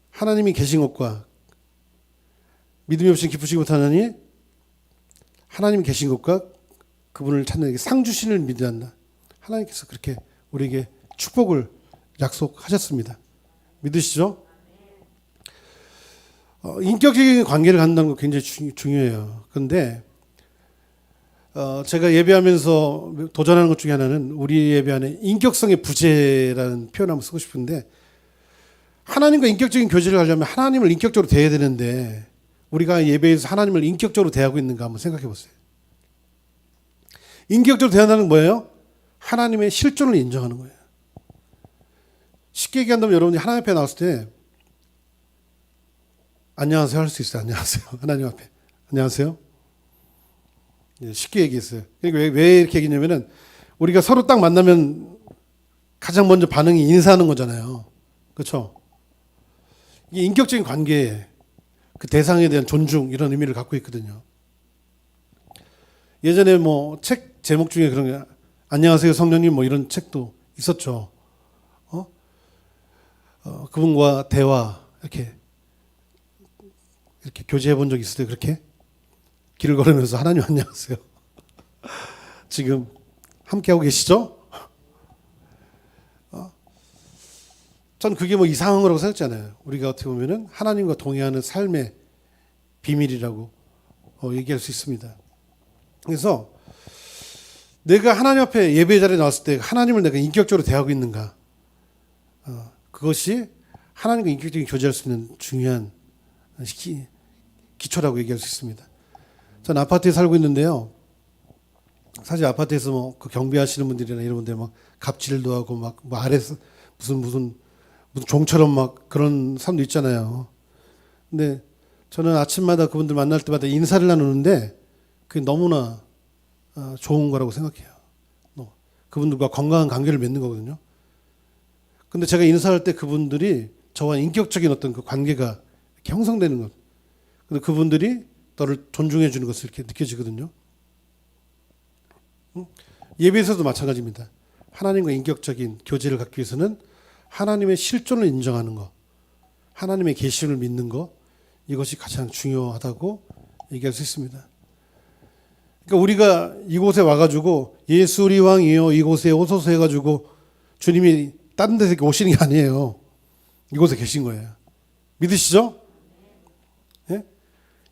하나님이 계신 것과 믿음이 없이 기쁘시게 못하나니 하나님이 계신 것과 그분을 찾는 게 상 주신을 믿어야 한다. 하나님께서 그렇게 우리에게 축복을 약속하셨습니다. 믿으시죠? 인격적인 관계를 갖는다는 거 굉장히 중요해요. 그런데 제가 예배하면서 도전하는 것 중에 하나는 우리 예배 안에 인격성의 부재라는 표현을 한번 쓰고 싶은데, 하나님과 인격적인 교제를 하려면 하나님을 인격적으로 대해야 되는데 우리가 예배에서 하나님을 인격적으로 대하고 있는가 한번 생각해 보세요. 인격적으로 대한다는 건 뭐예요? 하나님의 실존을 인정하는 거예요. 쉽게 얘기한다면 여러분이 하나님 앞에 나왔을 때 안녕하세요 할 수 있어요. 안녕하세요. 하나님 앞에 안녕하세요. 쉽게 얘기했어요. 그러니까 왜 이렇게 얘기냐면은 우리가 서로 딱 만나면 가장 먼저 반응이 인사하는 거잖아요. 그렇죠? 이게 인격적인 관계에 그 대상에 대한 존중 이런 의미를 갖고 있거든요. 예전에 뭐 책 제목 중에 그런 게 안녕하세요 성령님 뭐 이런 책도 있었죠. 그분과 대화 이렇게 교제해 본 적 있어요. 그렇게 길을 걸으면서 하나님 안녕하세요. 지금 함께하고 계시죠? 전 그게 뭐 이상한 거라고 생각하지 않아요. 우리가 어떻게 보면은 하나님과 동행하는 삶의 비밀이라고 얘기할 수 있습니다. 그래서 내가 하나님 앞에 예배 자리에 나왔을 때 하나님을 내가 인격적으로 대하고 있는가, 그것이 하나님과 인격적인 교제할 수 있는 중요한 기초라고 얘기할 수 있습니다. 저는 아파트에 살고 있는데요. 사실 아파트에서 뭐 그 경비하시는 분들이나 이런 분들 막 갑질도 하고 막 뭐 아래서 무슨 종처럼 막 그런 사람도 있잖아요. 근데 저는 아침마다 그분들 만날 때마다 인사를 나누는데 그게 너무나 좋은 거라고 생각해요. 그분들과 건강한 관계를 맺는 거거든요. 근데 제가 인사할 때 그분들이 저와 인격적인 어떤 그 관계가 이렇게 형성되는 것. 근데 그분들이 너를 존중해 주는 것을 이렇게 느껴지거든요. 예배에서도 마찬가지입니다. 하나님과 인격적인 교제를 갖기 위해서는 하나님의 실존을 인정하는 것, 하나님의 계시를 믿는 것, 이것이 가장 중요하다고 얘기할 수 있습니다. 그러니까 우리가 이곳에 와가지고 예수 우리 왕이요 이곳에 오소서 해가지고 주님이 다른 데서 오시는 게 아니에요. 이곳에 계신 거예요. 믿으시죠? 예?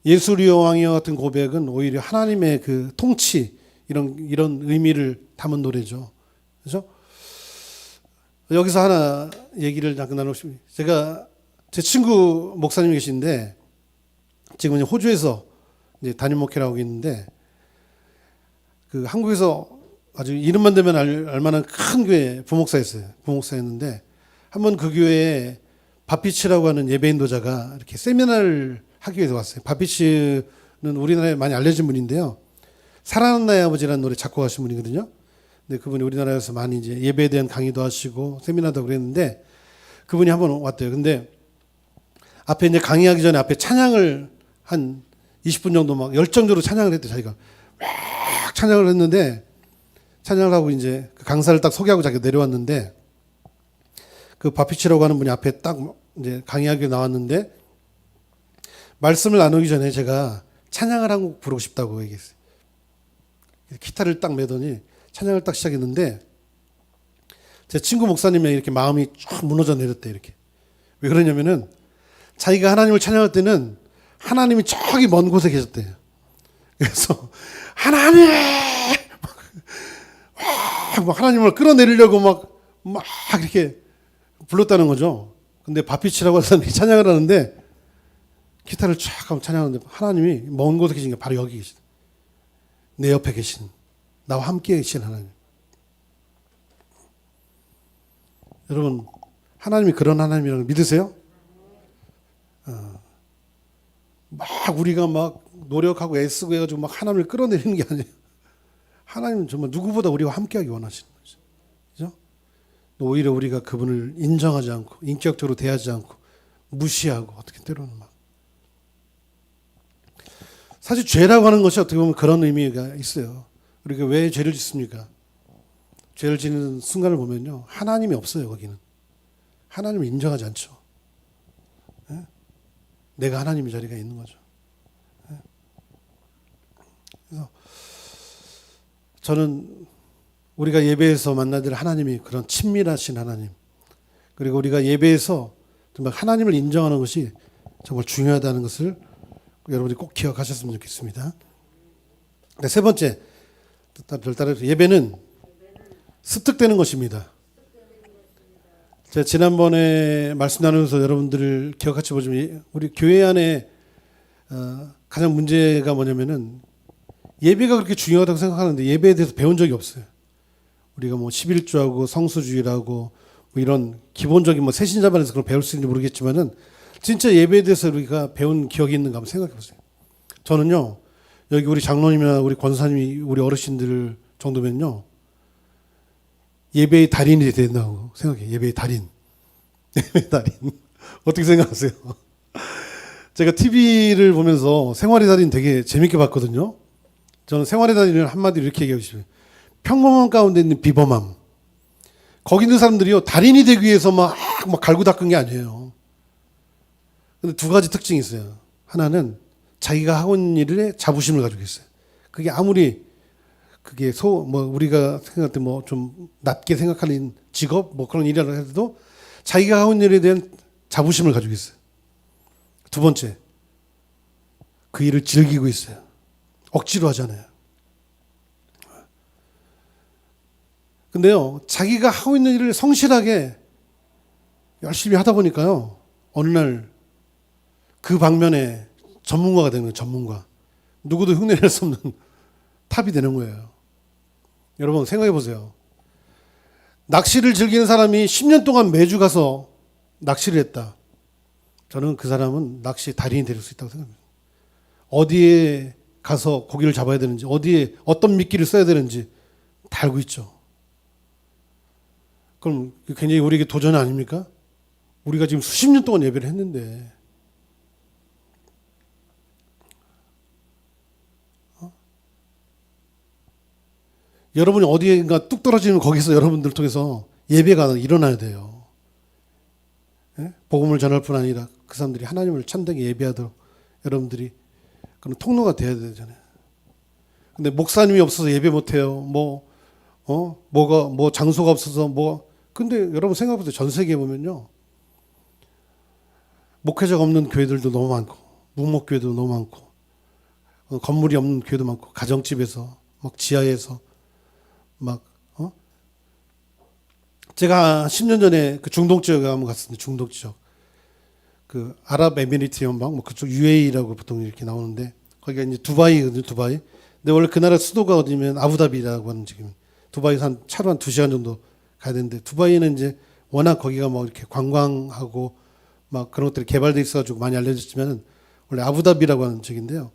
예수 우리 왕이요 같은 고백은 오히려 하나님의 그 통치 이런 의미를 담은 노래죠. 그렇죠? 여기서 하나 얘기를 잠깐 나누고 싶습니다. 제가 제 친구 목사님이 계신데 지금 호주에서 이제 담임 목회를 하고 있는데, 그 한국에서 아주 이름만 되면 알만한 큰 교회 부목사였어요. 부목사였는데 한번 그 교회에 바피치라고 하는 예배인 도자가 이렇게 세미나를 하기 위해서 왔어요. 바피치는 우리나라에 많이 알려진 분인데요. 사랑하는 나의 아버지라는 노래 작곡하신 분이거든요. 근데 그분이 우리나라에서 많이 이제 예배에 대한 강의도 하시고 세미나도 그랬는데 그분이 한번 왔대요. 근데 앞에 이제 강의하기 전에 앞에 찬양을 한 20분 정도 막 열정적으로 찬양을 했대. 자기가 막 찬양을 했는데, 찬양을 하고 이제 그 강사를 딱 소개하고 자기가 내려왔는데 그 바피치라고 하는 분이 앞에 딱 이제 강의하기 나왔는데 말씀을 나누기 전에 제가 찬양을 한 곡 부르고 싶다고 얘기했어요. 기타를 딱 매더니 찬양을 딱 시작했는데 제 친구 목사님의 이렇게 마음이 쭉 무너져 내렸대. 이렇게. 왜 그러냐면은 자기가 하나님을 찬양할 때는 하나님이 저기 먼 곳에 계셨대요. 그래서 하나님 막 하나님을 끌어내리려고 막 이렇게 불렀다는 거죠. 근데 바피치라고 하는 사람이 찬양을 하는데 기타를 쫙 하면 찬양하는데 하나님이 먼 곳에 계신 게 바로 여기 계시다. 내 옆에 계신, 나와 함께 계신 하나님. 여러분, 하나님이 그런 하나님이라는 걸 믿으세요? 막 우리가 막 노력하고 애쓰고 해가지고 막 하나님을 끌어내리는 게 아니에요. 하나님은 정말 누구보다 우리와 함께하기 원하시는 거죠. 그죠? 오히려 우리가 그분을 인정하지 않고 인격적으로 대하지 않고 무시하고 어떻게 때로는 막. 사실 죄라고 하는 것이 어떻게 보면 그런 의미가 있어요. 우리가 왜 죄를 짓습니까? 죄를 짓는 순간을 보면요. 하나님이 없어요, 거기는. 하나님을 인정하지 않죠. 네? 내가 하나님의 자리가 있는 거죠. 네? 그래서 저는 우리가 예배에서 만나야 될 하나님이 그런 친밀하신 하나님, 그리고 우리가 예배에서 정말 하나님을 인정하는 것이 정말 중요하다는 것을 여러분이 꼭 기억하셨으면 좋겠습니다. 네, 세 번째, 별따라 예배는 습득되는 것입니다. 제가 지난번에 말씀 나누면서 여러분들을 기억같이 보시면 우리 교회 안에 가장 문제가 뭐냐면은 예배가 그렇게 중요하다고 생각하는데 예배에 대해서 배운 적이 없어요. 우리가 뭐 11조하고 성수주의라고 뭐 이런 기본적인 뭐 새신자반에서 그걸 배울 수 있는지 모르겠지만은 진짜 예배에 대해서 우리가 배운 기억이 있는가 한번 생각해 보세요. 저는요, 여기 우리 장로님이나 우리 권사님이 우리 어르신들 정도면요, 예배의 달인이 된다고 생각해요. 예배의 달인. 예배의 달인. 어떻게 생각하세요? 제가 TV를 보면서 생활의 달인 되게 재밌게 봤거든요. 저는 생활의 달인을 한마디로 이렇게 얘기하고 싶어요. 평범함 가운데 있는 비범함. 거기 있는 사람들이요, 달인이 되기 위해서 막 갈고 닦은 게 아니에요. 근데 두 가지 특징이 있어요. 하나는 자기가 하고 있는 일에 자부심을 가지고 있어요. 그게 아무리 그게 우리가 생각할 때 뭐 좀 낮게 생각하는 직업 뭐 그런 일이라 해도 자기가 하고 있는 일에 대한 자부심을 가지고 있어요. 두 번째, 그 일을 즐기고 있어요. 억지로 하잖아요. 근데요, 자기가 하고 있는 일을 성실하게 열심히 하다 보니까요, 어느 날 그 방면에 전문가가 되는 거예요. 전문가. 누구도 흉내낼 수 없는 탑이 되는 거예요. 여러분 생각해 보세요. 낚시를 즐기는 사람이 10년 동안 매주 가서 낚시를 했다. 저는 그 사람은 낚시 달인이 될 수 있다고 생각합니다. 어디에 가서 고기를 잡아야 되는지, 어디에 어떤 미끼를 써야 되는지 다 알고 있죠. 그럼 굉장히 우리에게 도전 아닙니까? 우리가 지금 수십 년 동안 예배를 했는데 여러분이 어디인가 뚝 떨어지면 거기서 여러분들 통해서 예배가 일어나야 돼요. 예? 복음을 전할 뿐 아니라 그 사람들이 하나님을 참되게 예배하도록 여러분들이 그런 통로가 돼야 되잖아요. 근데 목사님이 없어서 예배 못해요. 뭐가 장소가 없어서 근데 여러분 생각해보세요. 전 세계에 보면요, 목회자가 없는 교회들도 너무 많고 무목교회도 너무 많고 건물이 없는 교회도 많고 가정집에서 막 지하에서 제가 10년 전에 그 중동 지역에 한번 갔었는데, 중동 지역 그 아랍에미리트 연방 뭐 그쪽 UAE라고 보통 이렇게 나오는데 거기가 이제 두바이거든요. 두바이. 근데 원래 그 나라 수도가 어디면 아부다비라고 하는 지금 두바이에서 차로 한 2시간 정도 가야 되는데, 두바이는 이제 워낙 거기가 뭐 이렇게 관광하고 막 그런 것들이 개발돼 있어가지고 많이 알려졌지만 원래 아부다비라고 하는 지역인데요.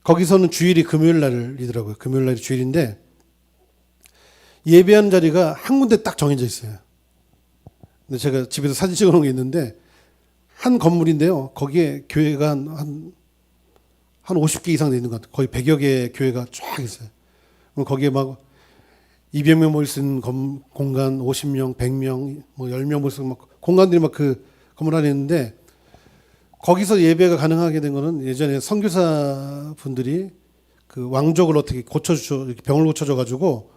거기서는 주일이 금요일 날이더라고요. 금요일 날이 주일인데 예배하는 자리가 한 군데 딱 정해져 있어요. 근데 제가 집에서 사진 찍어 놓은 게 있는데 한 건물인데요. 거기에 교회가 한 50개 이상 돼 있는 것 같아요. 거의 100여 개의 교회가 쫙 있어요. 그럼 거기에 막 200명 모일 수 있는 공간, 50명, 100명, 뭐 10명 모일 수 있는 공간들이 막 그 건물 안에 있는데 거기서 예배가 가능하게 된 거는 예전에 선교사 분들이 그 왕족을 어떻게 고쳐줘, 이렇게 병을 고쳐줘 가지고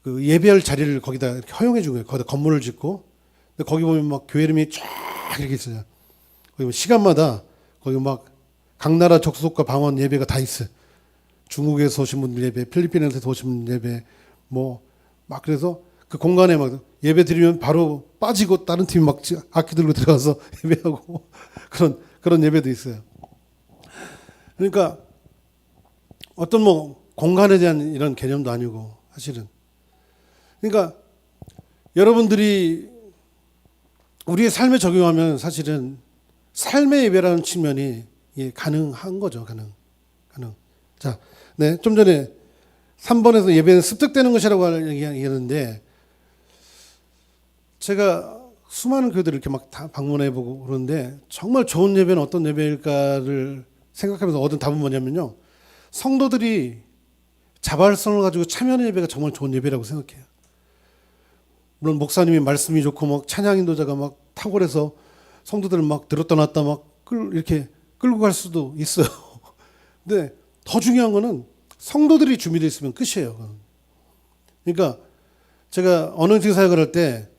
그 예배할 자리를 거기다 이렇게 허용해 준 거예요. 거기다 건물을 짓고. 근데 거기 보면 막 교회 이름이 쫙 이렇게 있어요. 거기 뭐 시간마다 거기 막 각 나라 족속과 방언 예배가 다 있어요. 중국에서 오신 분들 예배, 필리핀에서 오신 분들 예배, 뭐 막 그래서 그 공간에 막 예배 드리면 바로 빠지고 다른 팀이 막 악기 들고 들어가서 예배하고 그런 예배도 있어요. 그러니까 어떤 뭐 공간에 대한 이런 개념도 아니고 사실은. 그러니까 여러분들이 우리의 삶에 적용하면 사실은 삶의 예배라는 측면이 가능한 거죠. 가능. 자, 네, 좀 전에 3번에서 예배는 습득되는 것이라고 얘기했는데 제가 수많은 교회들을 이렇게 막 다 방문해보고 그러는데 정말 좋은 예배는 어떤 예배일까를 생각하면서 얻은 답은 뭐냐면요. 성도들이 자발성을 가지고 참여하는 예배가 정말 좋은 예배라고 생각해요. 물론 목사님이 말씀이 좋고 막 찬양 인도자가 막 탁월해서 성도들을 막 들었다 놨다 막 이렇게 끌고 갈 수도 있어요. 근데 더 중요한 거는 성도들이 준비되어 있으면 끝이에요. 그러니까 제가 언어인증 사역을 할 때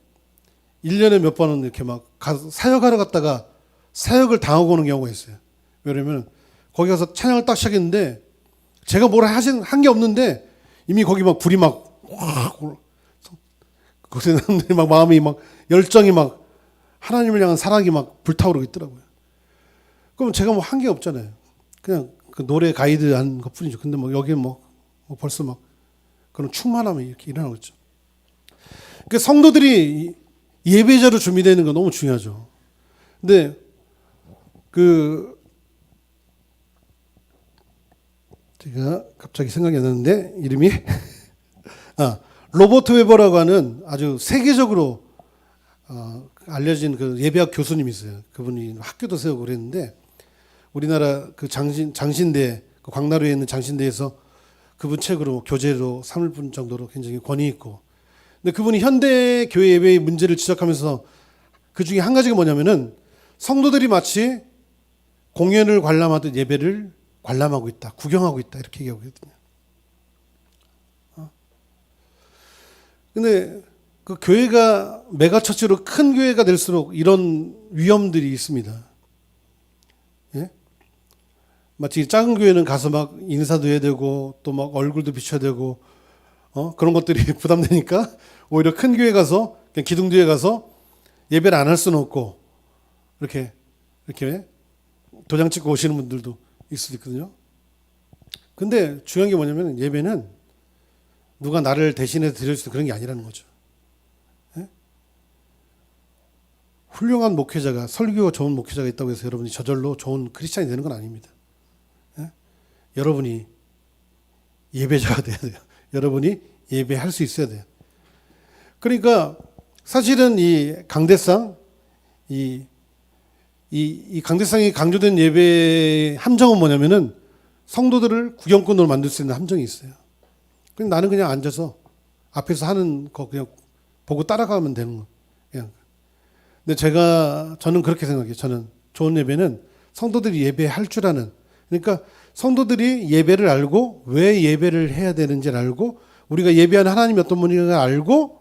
1년에 몇 번은 이렇게 막 사역하러 갔다가 사역을 당하고 오는 경우가 있어요. 왜냐면 거기 가서 찬양을 딱 시작했는데 제가 뭘 한 게 없는데 이미 거기 막 불이 막 거기서 사람들이 막 마음이 막 열정이 막 하나님을 향한 사랑이 막 불타오르고 있더라고요. 그럼 제가 뭐 한 게 없잖아요. 그냥 그 노래 가이드 한 것 뿐이죠. 근데 뭐 여기는 뭐 벌써 막 그런 충만함이 이렇게 일어나고 있죠. 그러니까 성도들이 예배자로 준비되는 건 너무 중요하죠. 근데 제가 갑자기 생각이 안 나는데 이름이 로버트 웨버라고 하는 아주 세계적으로 알려진 그 예배학 교수님이 있어요. 그분이 학교도 세우고 그랬는데 우리나라 그 장신대 그 광나루에 있는 장신대에서 그분 책으로 교재로 3분 정도로 굉장히 권위 있고. 근데 그분이 현대 교회 예배의 문제를 지적하면서 그 중에 한 가지가 뭐냐면은 성도들이 마치 공연을 관람하듯 예배를 관람하고 있다, 구경하고 있다 이렇게 얘기하거든요. 근데 그 교회가 메가처치로 큰 교회가 될수록 이런 위험들이 있습니다. 예? 마치 작은 교회는 가서 막 인사도 해야 되고 또 막 얼굴도 비춰야 되고 그런 것들이 부담되니까 오히려 큰 교회 가서 그냥 기둥 뒤에 가서 예배를 안 할 수는 없고 이렇게 도장 찍고 오시는 분들도 있을 수도 있거든요. 근데 중요한 게 뭐냐면 예배는 누가 나를 대신해서 드릴 수 있는 그런 게 아니라는 거죠. 예? 훌륭한 목회자가 설교가 좋은 목회자가 있다고 해서 여러분이 저절로 좋은 크리스찬이 되는 건 아닙니다. 예? 여러분이 예배자가 돼야 돼요. 여러분이 예배할 수 있어야 돼요. 그러니까 사실은 이 강대상 이 강대상이 강조된 예배의 함정은 뭐냐면은 성도들을 구경꾼으로 만들 수 있는 함정이 있어요. 그냥 나는 그냥 앉아서 앞에서 하는 거 그냥 보고 따라가면 되는 거. 그냥. 근데 저는 그렇게 생각해요. 저는 좋은 예배는 성도들이 예배할 줄 아는. 그러니까 성도들이 예배를 알고 왜 예배를 해야 되는지를 알고 우리가 예배하는 하나님이 어떤 분인가 알고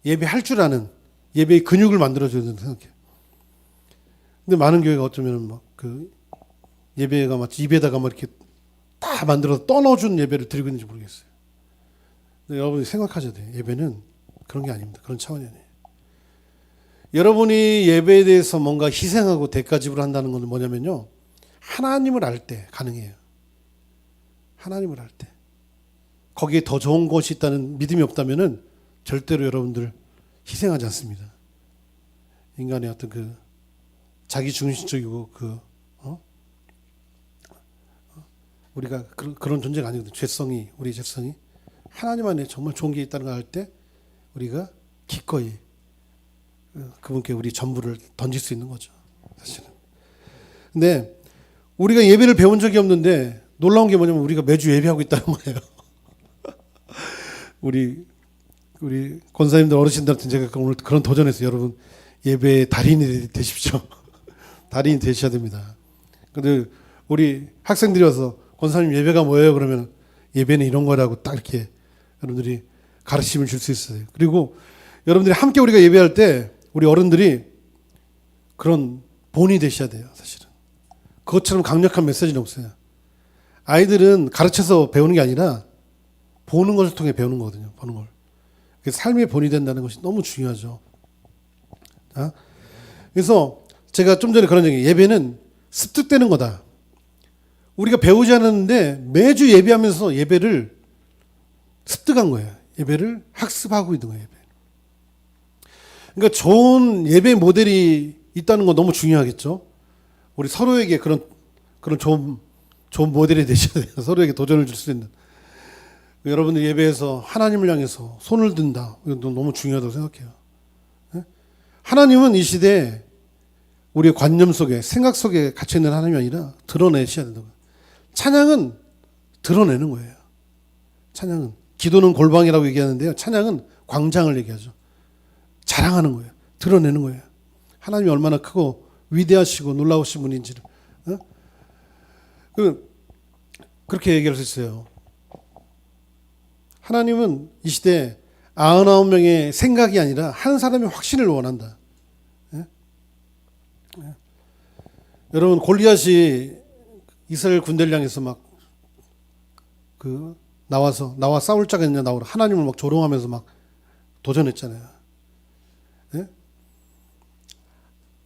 예배할 줄 아는 예배의 근육을 만들어줘야 된다고 생각해요. 근데 많은 교회가 어쩌면 막 그 예배가 마치 입에다가 막 이렇게 다 만들어서 떠넣어준 예배를 드리고 있는지 모르겠어요. 근데 여러분이 생각하셔야 돼요. 예배는 그런 게 아닙니다. 그런 차원이 아니에요. 여러분이 예배에 대해서 뭔가 희생하고 대가 지불한다는 건 뭐냐면요. 하나님을 알 때 가능해요. 하나님을 알 때. 거기에 더 좋은 것이 있다는 믿음이 없다면은 절대로 여러분들 희생하지 않습니다. 인간의 어떤 그 자기 중심적이고 우리가 그런 존재가 아니거든요. 우리 죄성이 하나님 안에 정말 좋은 게 있다는 걸 알 때 우리가 기꺼이 그분께 우리 전부를 던질 수 있는 거죠. 사실은. 근데 우리가 예배를 배운 적이 없는데 놀라운 게 뭐냐면 우리가 매주 예배하고 있다는 거예요. 우리 권사님들 어르신들한테 제가 오늘 그런 도전했어요. 여러분 예배의 달인이 되십시오. 달인이 되셔야 됩니다. 근데 우리 학생들이 와서 권사님 예배가 뭐예요? 그러면 예배는 이런 거라고 딱 이렇게 여러분들이 가르침을 줄 수 있어요. 그리고 여러분들이 함께 우리가 예배할 때 우리 어른들이 그런 본이 되셔야 돼요. 사실은 그것처럼 강력한 메시지는 없어요. 아이들은 가르쳐서 배우는 게 아니라 보는 것을 통해 배우는 거거든요. 보는 걸. 그래서 삶의 본이 된다는 것이 너무 중요하죠. 그래서 제가 좀 전에 그런 얘기, 예배는 습득되는 거다. 우리가 배우지 않았는데 매주 예배하면서 예배를 습득한 거예요. 예배를 학습하고 있는 거예요. 예배. 그러니까 좋은 예배 모델이 있다는 건 너무 중요하겠죠. 우리 서로에게 그런 좋은 모델이 되셔야 돼요. 서로에게 도전을 줄 수 있는. 여러분들 예배에서 하나님을 향해서 손을 든다. 이것도 너무 중요하다고 생각해요. 하나님은 이 시대에 우리의 관념 속에, 생각 속에 갇혀있는 하나님이 아니라 드러내셔야 된다고. 찬양은 드러내는 거예요. 찬양은. 기도는 골방이라고 얘기하는데요. 찬양은 광장을 얘기하죠. 자랑하는 거예요. 드러내는 거예요. 하나님이 얼마나 크고 위대하시고 놀라우신 분인지를. 그렇게 얘기할 수 있어요. 하나님은 이 시대에 99명의 생각이 아니라 한 사람의 확신을 원한다. 여러분, 골리앗이 이스라엘 군대를 향해서 나와 싸울 자가 있냐 나오라 하나님을 막 조롱하면서 막 도전했잖아요.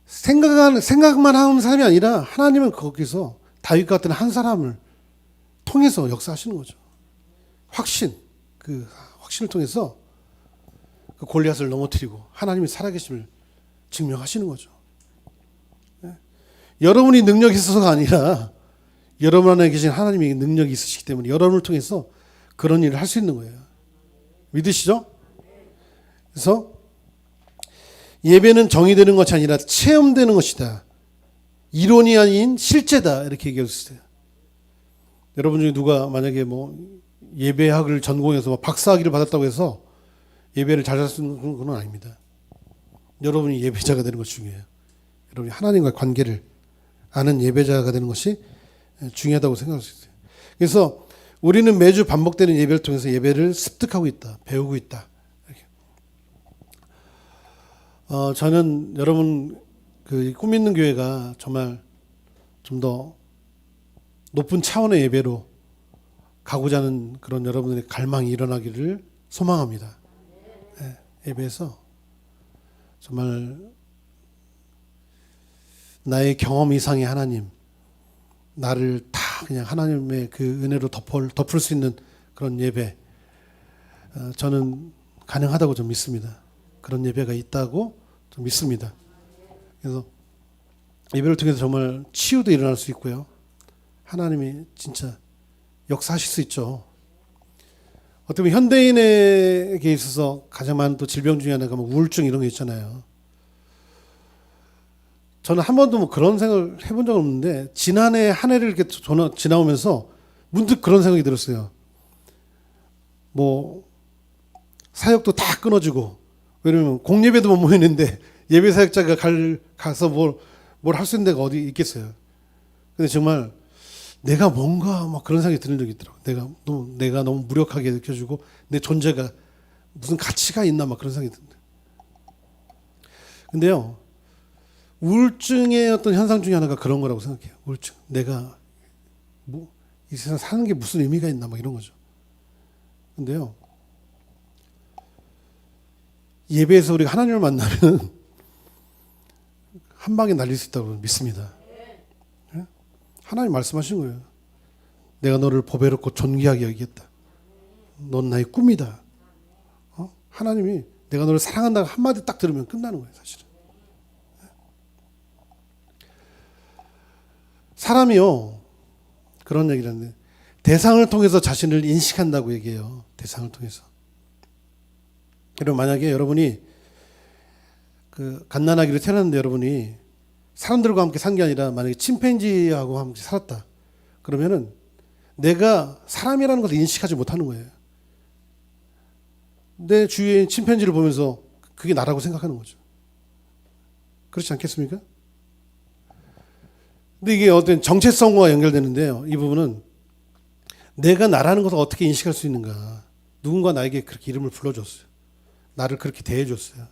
생각만 하는 사람이 아니라 하나님은 거기서 다윗 같은 한 사람을 통해서 역사하시는 거죠. 그 확신을 통해서 그 골리앗을 넘어뜨리고 하나님이 살아계심을 증명하시는 거죠. 여러분이 능력이 있어서가 아니라 여러분 안에 계신 하나님이 능력이 있으시기 때문에 여러분을 통해서 그런 일을 할 수 있는 거예요. 믿으시죠? 그래서 예배는 정의되는 것이 아니라 체험되는 것이다. 이론이 아닌 실제다. 이렇게 얘기할 수 있어요. 여러분 중에 누가 만약에 예배학을 전공해서 박사학위를 받았다고 해서 예배를 잘 할 수 있는 건 아닙니다. 여러분이 예배자가 되는 것이 중요해요. 여러분이 하나님과의 관계를 아는 예배자가 되는 것이 중요하다고 생각할 수 있어요. 그래서 우리는 매주 반복되는 예배를 통해서 예배를 습득하고 있다. 배우고 있다. 저는 여러분 꿈 있는 교회가 정말 좀 더 높은 차원의 예배로 가고자 하는 그런 여러분들의 갈망이 일어나기를 소망합니다. 예배에서 정말 나의 경험 이상의 하나님, 나를 다 그냥 하나님의 그 은혜로 덮을 수 있는 그런 예배, 저는 가능하다고 좀 믿습니다. 그런 예배가 있다고 좀 믿습니다. 그래서 예배를 통해서 정말 치유도 일어날 수 있고요. 하나님이 진짜 역사하실 수 있죠. 어떻게 보면 현대인에게 있어서 가장 많은 또 질병 중에 하나가 우울증 이런 게 있잖아요. 저는 한 번도 그런 생각을 해본 적은 없는데 지난해 한 해를 이렇게 지나오면서 문득 그런 생각이 들었어요. 사역도 다 끊어지고, 왜냐면 공예배도 못 모이는데 예배 사역자가 가서 뭘 할 수 있는 데가 어디 있겠어요. 근데 정말 내가 뭔가 그런 생각이 드는 적이 있더라고요. 내가 너무 무력하게 느껴지고 내 존재가 무슨 가치가 있나 그런 생각이 듭니다. 근데요, 우울증의 어떤 현상 중에 하나가 그런 거라고 생각해요. 우울증. 내가 이 세상 사는 게 무슨 의미가 있나 이런 거죠. 근데요, 예배에서 우리가 하나님을 만나면 한 방에 날릴 수 있다고 믿습니다. 하나님 말씀하신 거예요. 내가 너를 보배롭고 존귀하게 여기겠다. 넌 나의 꿈이다. 하나님이 내가 너를 사랑한다고 한마디 딱 들으면 끝나는 거예요, 사실은. 사람이요, 그런 얘기를 하는데, 대상을 통해서 자신을 인식한다고 얘기해요. 대상을 통해서. 여러분, 만약에 여러분이 갓난아기로 태어났는데 여러분이 사람들과 함께 산 게 아니라 만약에 침팬지하고 함께 살았다. 그러면은 내가 사람이라는 것을 인식하지 못하는 거예요. 내 주위에 침팬지를 보면서 그게 나라고 생각하는 거죠. 그렇지 않겠습니까? 근데 이게 어떤 정체성과 연결되는데요. 이 부분은 내가 나라는 것을 어떻게 인식할 수 있는가. 누군가 나에게 그렇게 이름을 불러줬어요. 나를 그렇게 대해줬어요.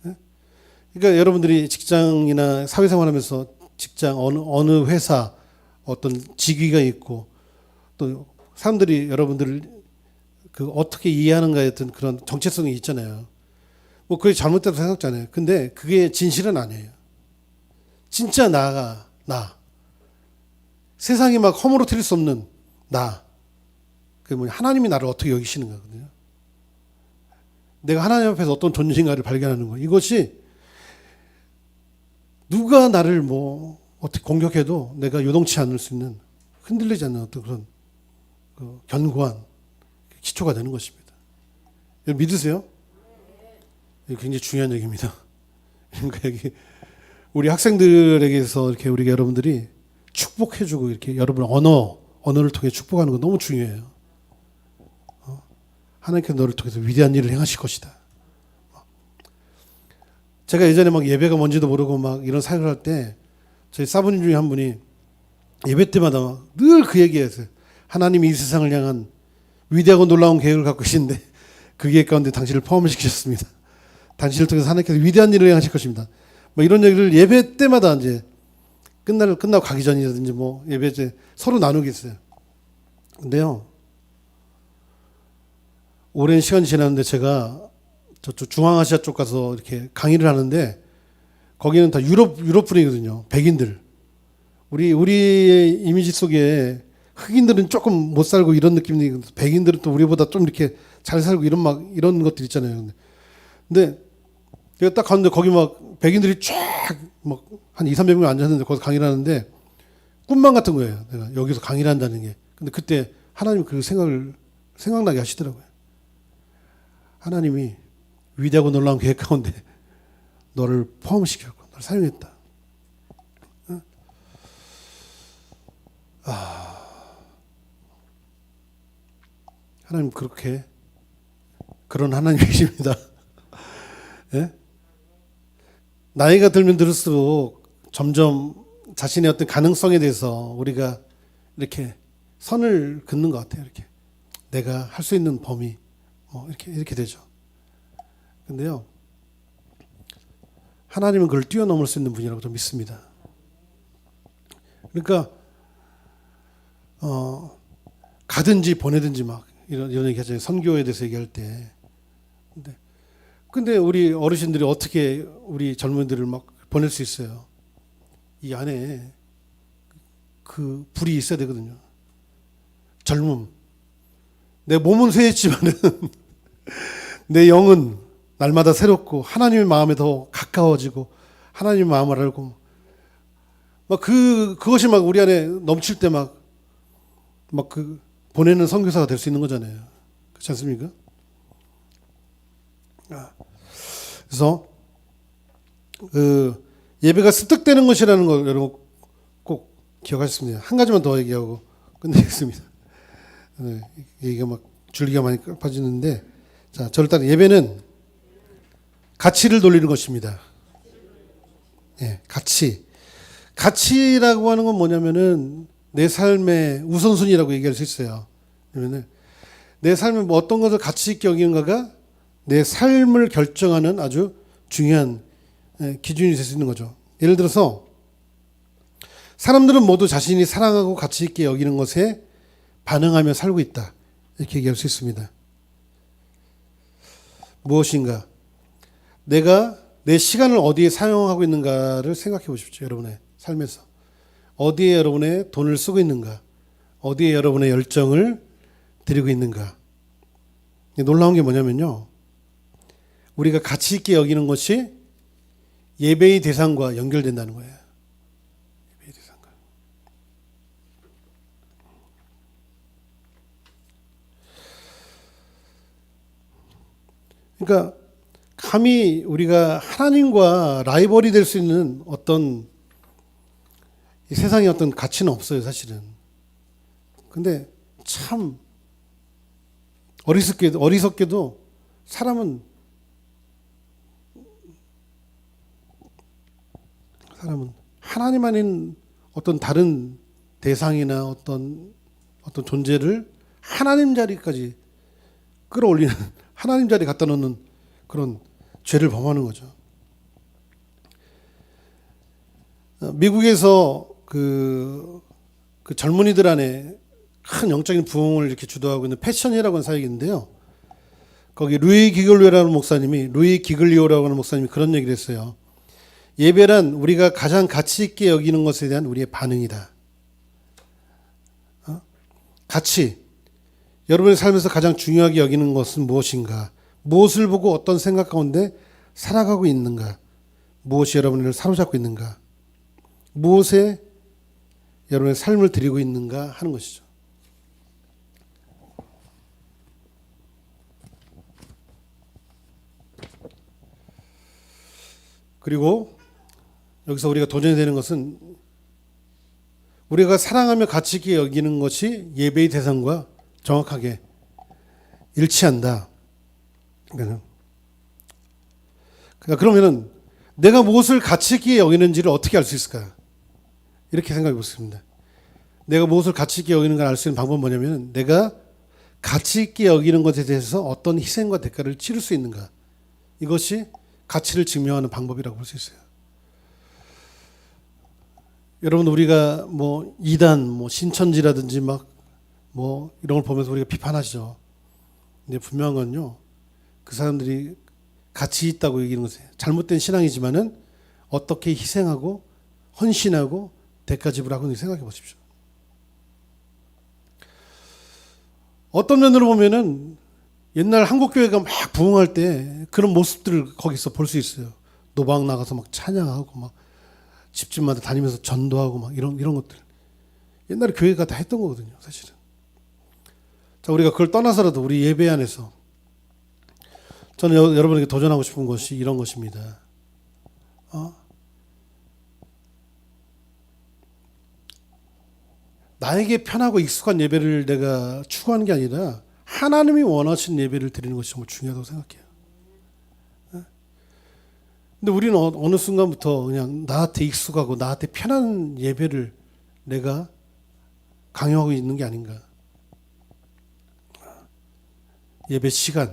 예? 그러니까 여러분들이 직장이나 사회생활하면서 직장 어느 회사 어떤 직위가 있고 또 사람들이 여러분들을 그 어떻게 이해하는가에 어떤 그런 정체성이 있잖아요. 뭐 그게 잘못됐다고 생각하잖아요. 근데 그게 진실은 아니에요. 진짜 나가 나. 세상이 막 허물어뜨릴 수 없는 나. 그게 뭐냐? 하나님이 나를 어떻게 여기시는가거든요. 내가 하나님 앞에서 어떤 존재인가를 발견하는 거. 이것이 누가 나를 뭐 어떻게 공격해도 내가 요동치 않을 수 있는 흔들리지 않는 어떤 그런 그 견고한 기초가 되는 것입니다. 믿으세요? 이게 굉장히 중요한 얘기입니다. 그러니까 여기 우리 학생들에게서 이렇게 우리가 여러분들이 축복해주고 이렇게 여러분 언어를 통해 축복하는 건 너무 중요해요. 하나님께서 너를 통해서 위대한 일을 행하실 것이다. 제가 예전에 막 예배가 뭔지도 모르고 막 이런 사역을 할 때 저희 사부님 중에 한 분이 예배 때마다 늘 그 얘기했어요. 하나님이 이 세상을 향한 위대하고 놀라운 계획을 갖고 계신데 그 계획 가운데 당신을 포함을 시키셨습니다. 당신을 통해서 하나님께서 위대한 일을 행하실 것입니다. 뭐 이런 얘기를 예배 때마다 이제 끝나고 가기 전이라든지 뭐 예배 때 서로 나누게 했어요. 근데요, 오랜 시간이 지났는데 제가 저쪽 중앙아시아 쪽 가서 이렇게 강의를 하는데 거기는 다 유럽 분이거든요. 백인들. 우리의 이미지 속에 흑인들은 조금 못 살고 이런 느낌이, 백인들은 또 우리보다 좀 이렇게 잘 살고 이런 것들 있잖아요. 근데 제가 딱 갔는데 거기 막 백인들이 쫙 막 한 200~300명 앉았는데 거기서 강의를 하는데 꿈만 같은 거예요. 내가 여기서 강의를 한다는 게. 근데 그때 하나님이 그 생각나게 하시더라고요. 하나님이 위대하고 놀라운 계획 가운데 너를 포함시켰고 너를 사용했다. 하나님 그런 하나님이십니다. 예? 나이가 들면 들을수록 점점 자신의 어떤 가능성에 대해서 우리가 이렇게 선을 긋는 것 같아요. 이렇게 내가 할 수 있는 범위 뭐 이렇게 되죠. 근데요, 하나님은 그걸 뛰어넘을 수 있는 분이라고 좀 믿습니다. 그러니까 가든지 보내든지 막 이런 얘기 하잖아요. 선교에 대해서 얘기할 때. 근데 우리 어르신들이 어떻게 우리 젊은이들을 막 보낼 수 있어요? 이 안에 그 불이 있어야 되거든요. 젊음. 내 몸은 쇠했지만은 내 영은 날마다 새롭고 하나님의 마음에 더 가까워지고 하나님의 마음을 알고 막 그것이 막 우리 안에 넘칠 때 막 그 보내는 선교사가 될 수 있는 거잖아요. 그렇지 않습니까? 그래서 예배가 습득되는 것이라는 걸 여러분 꼭 기억하셨으면 한 가지만 더 얘기하고 끝내겠습니다. 얘기가 막 줄기가 많이 빠지는데, 자, 저를 따라 예배는 가치를 돌리는 것입니다. 예, 가치라고 하는 건 뭐냐면은 내 삶의 우선순위라고 얘기할 수 있어요. 그러면은 내 삶에 뭐 어떤 것을 가치 있게 여기는가가 내 삶을 결정하는 아주 중요한 기준이 될 수 있는 거죠. 예를 들어서 사람들은 모두 자신이 사랑하고 가치 있게 여기는 것에 반응하며 살고 있다. 이렇게 얘기할 수 있습니다. 무엇인가? 내가 내 시간을 어디에 사용하고 있는가를 생각해 보십시오. 여러분의 삶에서. 어디에 여러분의 돈을 쓰고 있는가? 어디에 여러분의 열정을 드리고 있는가? 놀라운 게 뭐냐면요, 우리가 가치 있게 여기는 것이 예배의 대상과 연결된다는 거예요. 예배의 대상과. 그러니까 감히 우리가 하나님과 라이벌이 될 수 있는 어떤 이 세상에 어떤 가치는 없어요, 사실은. 근데 참 어리석게도 사람은 사람은 하나님 아닌 어떤 다른 대상이나 어떤 존재를 하나님 자리까지 끌어올리는 하나님 자리 갖다 놓는 그런 죄를 범하는 거죠. 미국에서 그 젊은이들 안에 큰 영적인 부흥을 이렇게 주도하고 있는 패션이라고 하는 사역이 있는데요. 거기 루이 기글리오라는 목사님이 그런 얘기를 했어요. 예배란 우리가 가장 가치 있게 여기는 것에 대한 우리의 반응이다. 가치. 여러분의 삶에서 가장 중요하게 여기는 것은 무엇인가? 무엇을 보고 어떤 생각 가운데 살아가고 있는가? 무엇이 여러분을 사로잡고 있는가? 무엇에 여러분의 삶을 드리고 있는가 하는 것이죠. 그리고 여기서 우리가 도전이 되는 것은 우리가 사랑하며 가치 있게 여기는 것이 예배의 대상과 정확하게 일치한다. 그러면은 내가 무엇을 가치 있게 여기는지를 어떻게 알 수 있을까? 이렇게 생각해 보겠습니다. 내가 무엇을 가치 있게 여기는가 알 수 있는 방법은 뭐냐면 내가 가치 있게 여기는 것에 대해서 어떤 희생과 대가를 치를 수 있는가. 이것이 가치를 증명하는 방법이라고 볼 수 있어요. 여러분 우리가 뭐 이단, 뭐 신천지라든지 막 뭐 이런 걸 보면서 우리가 비판하시죠. 근데 분명한 건요. 그 사람들이 가치 있다고 얘기하는 것은 잘못된 신앙이지만은 어떻게 희생하고 헌신하고 대가 지불하고 생각해 보십시오. 어떤 면으로 보면은 옛날 한국교회가 막 부흥할 때 그런 모습들을 거기서 볼 수 있어요. 노방 나가서 막 찬양하고 막 집집마다 다니면서 전도하고 막 이런 것들. 옛날에 교회가 다 했던 거거든요, 사실은. 자, 우리가 그걸 떠나서라도 우리 예배 안에서 저는 여러분에게 도전하고 싶은 것이 이런 것입니다. 나에게 편하고 익숙한 예배를 내가 추구하는 게 아니라 하나님이 원하시는 예배를 드리는 것이 정말 중요하다고 생각해요. 근데 우리는 어느 순간부터 그냥 나한테 익숙하고 나한테 편한 예배를 내가 강요하고 있는 게 아닌가. 예배 시간,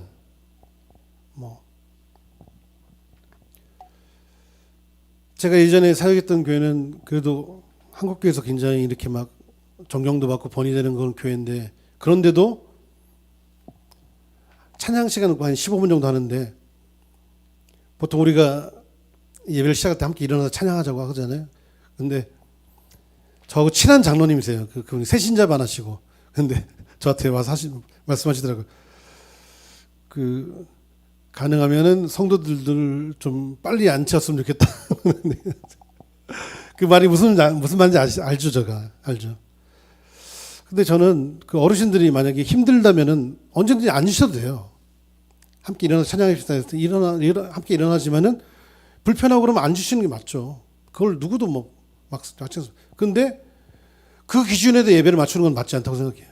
제가 예전에 사역했던 교회는 그래도 한국교회에서 굉장히 이렇게 막 존경도 받고 번이 되는 그런 교회인데, 그런데도 찬양 시간은 한 15분 정도 하는데, 보통 우리가 예배를 시작할 때 함께 일어나서 찬양하자고 하잖아요. 근데 저하고 친한 장로님이세요. 그분이 새신자반 하시고. 근데 저한테 와서 말씀하시더라고요. 가능하면은 성도들 좀 빨리 앉혔으면 좋겠다. 그 말이 무슨 말인지 알죠, 제가 알죠. 근데 저는 그 어르신들이 만약에 힘들다면은 언제든지 앉으셔도 돼요. 함께 일어나서 찬양합시다. 함께 일어나지만은 불편하고 그러면 앉으시는 게 맞죠. 그걸 누구도 막 맞춰서. 근데 그 기준에도 예배를 맞추는 건 맞지 않다고 생각해요.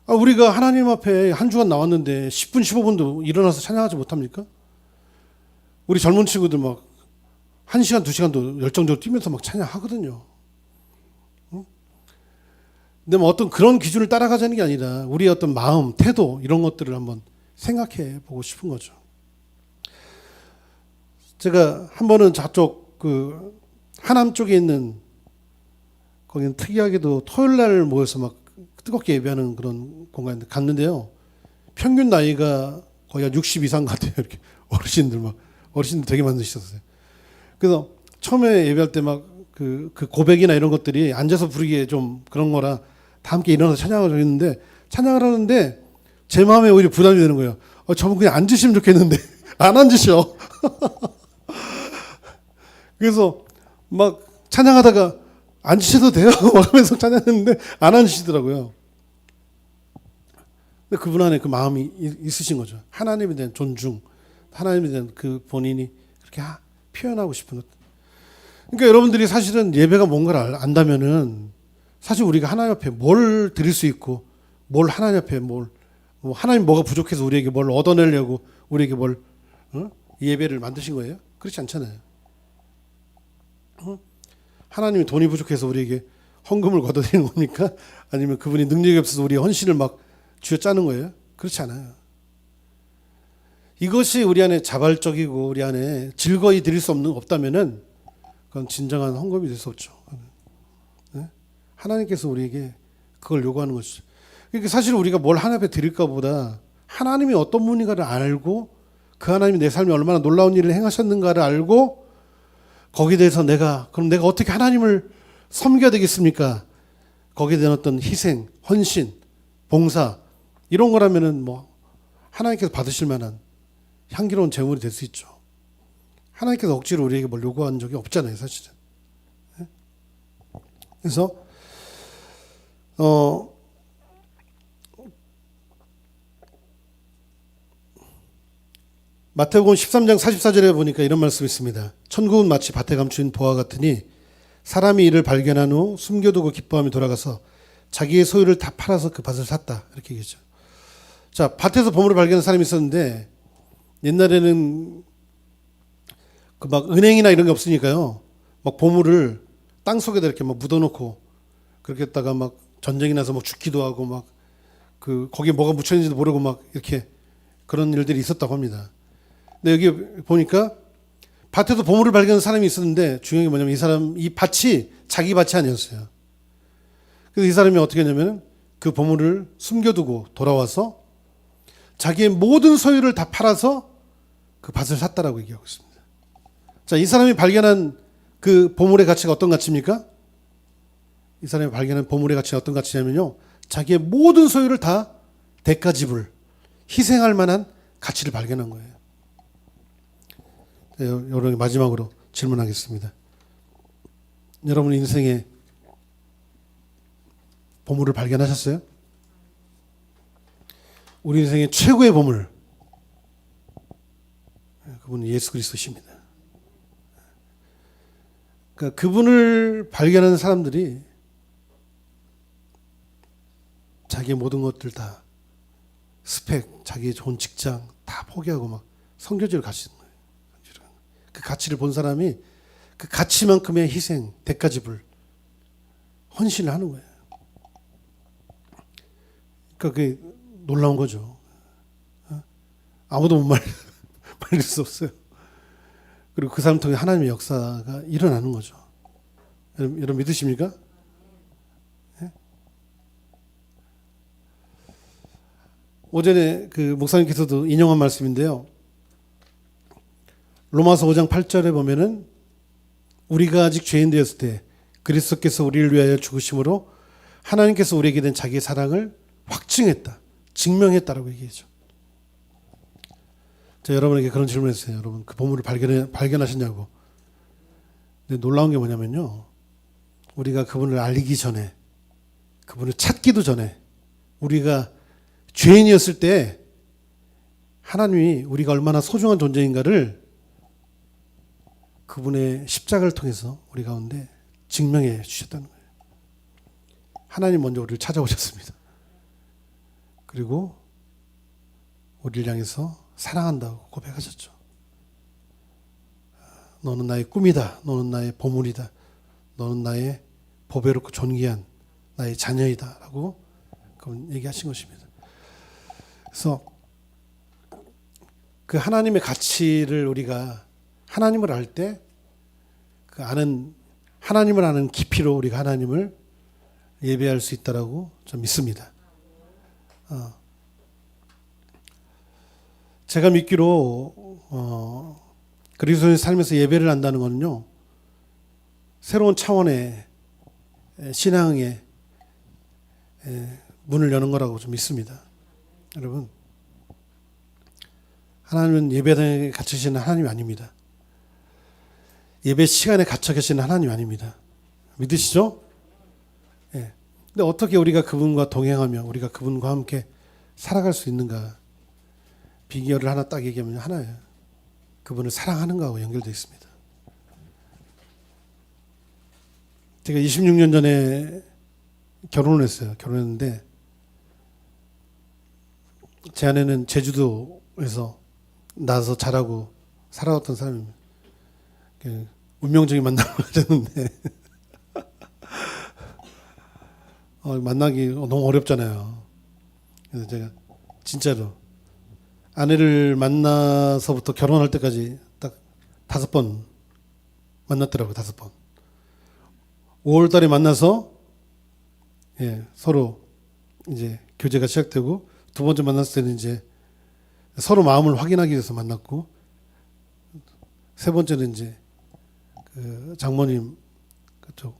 우리가 하나님 앞에 한 주간 나왔는데 10분, 15분도 일어나서 찬양하지 못합니까? 우리 젊은 친구들 막 1시간, 2시간도 열정적으로 뛰면서 막 찬양하거든요. 근데 뭐 어떤 그런 기준을 따라가자는 게 아니라 우리의 어떤 마음, 태도 이런 것들을 한번 생각해 보고 싶은 거죠. 제가 한 번은 저쪽 하남 쪽에 있는 거기는 특이하게도 토요일 날 모여서 막 뜨겁게 예배하는 그런 공간에 갔는데요. 평균 나이가 거의 한 60 이상 같아요. 이렇게 어르신들 되게 많으셨어요. 그래서 처음에 예배할 때 막 그 고백이나 이런 것들이 앉아서 부르기에 좀 그런 거라 다 함께 일어나서 찬양을 했는데, 찬양을 하는데 제 마음에 오히려 부담이 되는 거예요. 저분 그냥 앉으시면 좋겠는데 안 앉으셔. 그래서 막 찬양하다가 앉으셔도 돼요 막 하면서 찬양했는데 안 앉으시더라고요. 근데 그분 안에 그 마음이 있으신 거죠. 하나님에 대한 존중, 하나님에 대한 그 본인이 그렇게 표현하고 싶은 것. 그러니까 여러분들이 사실은 예배가 뭔가를 안다면은 사실 우리가 하나님 앞에 뭘 드릴 수 있고, 뭘 하나님 앞에 하나님 뭐가 부족해서 우리에게 뭘 얻어내려고 우리에게 예배를 만드신 거예요? 그렇지 않잖아요. 하나님이 돈이 부족해서 우리에게 헌금을 걷어들이는 겁니까? 아니면 그분이 능력이 없어서 우리의 헌신을 막 쥐어짜는 거예요? 그렇지 않아요. 이것이 우리 안에 자발적이고 우리 안에 즐거이 드릴 수 없다면은 그건 진정한 헌금이 될 수 없죠. 네? 하나님께서 우리에게 그걸 요구하는 것이죠. 그러니까 사실 우리가 뭘 하나님께 드릴까 보다 하나님이 어떤 분인가를 알고 그 하나님이 내 삶에 얼마나 놀라운 일을 행하셨는가를 알고 거기에 대해서 그럼 내가 어떻게 하나님을 섬겨야 되겠습니까? 거기에 대한 어떤 희생, 헌신, 봉사 이런 거라면은 뭐 하나님께서 받으실 만한 향기로운 제물이 될 수 있죠. 하나님께서 억지로 우리에게 뭘 요구한 적이 없잖아요, 사실은. 그래서 마태복음 13장 44절에 보니까 이런 말씀이 있습니다. 천국은 마치 밭에 감추인 보화 같으니 사람이 이를 발견한 후 숨겨두고 기뻐하며 돌아가서 자기의 소유를 다 팔아서 그 밭을 샀다. 이렇게 얘기했죠. 자, 밭에서 보물을 발견한 사람이 있었는데 옛날에는 그 막 은행이나 이런 게 없으니까요. 막 보물을 땅 속에다 이렇게 막 묻어놓고 그렇게 했다가 막 전쟁이 나서 막 죽기도 하고 막 그 거기에 뭐가 묻혀 있는지도 모르고 막 이렇게 그런 일들이 있었다고 합니다. 근데 여기 보니까 밭에서 보물을 발견한 사람이 있었는데 중요한 게 뭐냐면 이 밭이 자기 밭이 아니었어요. 그래서 이 사람이 어떻게 했냐면 그 보물을 숨겨두고 돌아와서 자기의 모든 소유를 다 팔아서 그 밭을 샀다라고 얘기하고 있습니다. 자, 이 사람이 발견한 그 보물의 가치가 어떤 가치입니까? 이 사람이 발견한 보물의 가치가 어떤 가치냐면요. 자기의 모든 소유를 다 대가 지불, 희생할 만한 가치를 발견한 거예요. 네, 여러분 마지막으로 질문하겠습니다. 여러분 인생에 보물을 발견하셨어요? 우리 인생의 최고의 보물, 그분은 예수 그리스도십니다. 그러니까 그분을 발견하는 사람들이 자기의 모든 것들 다 스펙, 자기의 좋은 직장 다 포기하고 막 선교지를 가시는 거예요. 그 가치를 본 사람이 그 가치만큼의 희생, 대가 지불, 헌신을 하는 거예요. 그러니까 그게 놀라운 거죠. 아무도 못 말릴 수 없어요. 그리고 그 사람 통해 하나님의 역사가 일어나는 거죠. 여러분 믿으십니까? 네? 오전에 그 목사님께서도 인용한 말씀인데요. 로마서 5장 8절에 보면은 우리가 아직 죄인 되었을 때 그리스도께서 우리를 위하여 죽으심으로 하나님께서 우리에게 된 자기의 사랑을 확증했다. 증명했다라고 얘기하죠. 자, 여러분에게 그런 질문을 했어요. 여러분 그 보물을 발견하셨냐고. 근데 놀라운 게 뭐냐면요. 우리가 그분을 알기 전에 그분을 찾기도 전에 우리가 죄인이었을 때 하나님이 우리가 얼마나 소중한 존재인가를 그분의 십자가를 통해서 우리 가운데 증명해 주셨다는 거예요. 하나님 먼저 우리를 찾아오셨습니다. 그리고 우리를 향해서 사랑한다고 고백하셨죠. 너는 나의 꿈이다. 너는 나의 보물이다. 너는 나의 보배롭고 존귀한 나의 자녀이다. 라고 얘기하신 것입니다. 그래서 그 하나님의 가치를 우리가 하나님을 알 때 그 하나님을 아는 깊이로 우리가 하나님을 예배할 수 있다라고 좀 믿습니다. 제가 믿기로 그리스도인의 삶에서 예배를 한다는 것은요. 새로운 차원의 신앙의 문을 여는 거라고 좀 믿습니다. 여러분 하나님은 예배당에 갇히시는 하나님이 아닙니다. 예배 시간에 갇혀 계시는 하나님이 아닙니다. 믿으시죠? 예. 근데 어떻게 우리가 그분과 동행하며 우리가 그분과 함께 살아갈 수 있는가? 비결을 하나 딱 얘기하면 하나예요. 그분을 사랑하는 거하고 연결되어 있습니다. 제가 26년 전에 결혼을 했어요. 결혼했는데 제 아내는 제주도에서 나서 자라고 살아왔던 사람입니다. 운명적인 만남을 가졌는데 만나기 너무 어렵잖아요. 그래서 제가 진짜로 아내를 만나서부터 결혼할 때까지 딱 5번 만났더라고요. 5번. 5월 달에 만나서 서로 이제 교제가 시작되고, 두 번째 만났을 때는 이제 서로 마음을 확인하기 위해서 만났고, 세 번째는 이제 그 장모님 그쪽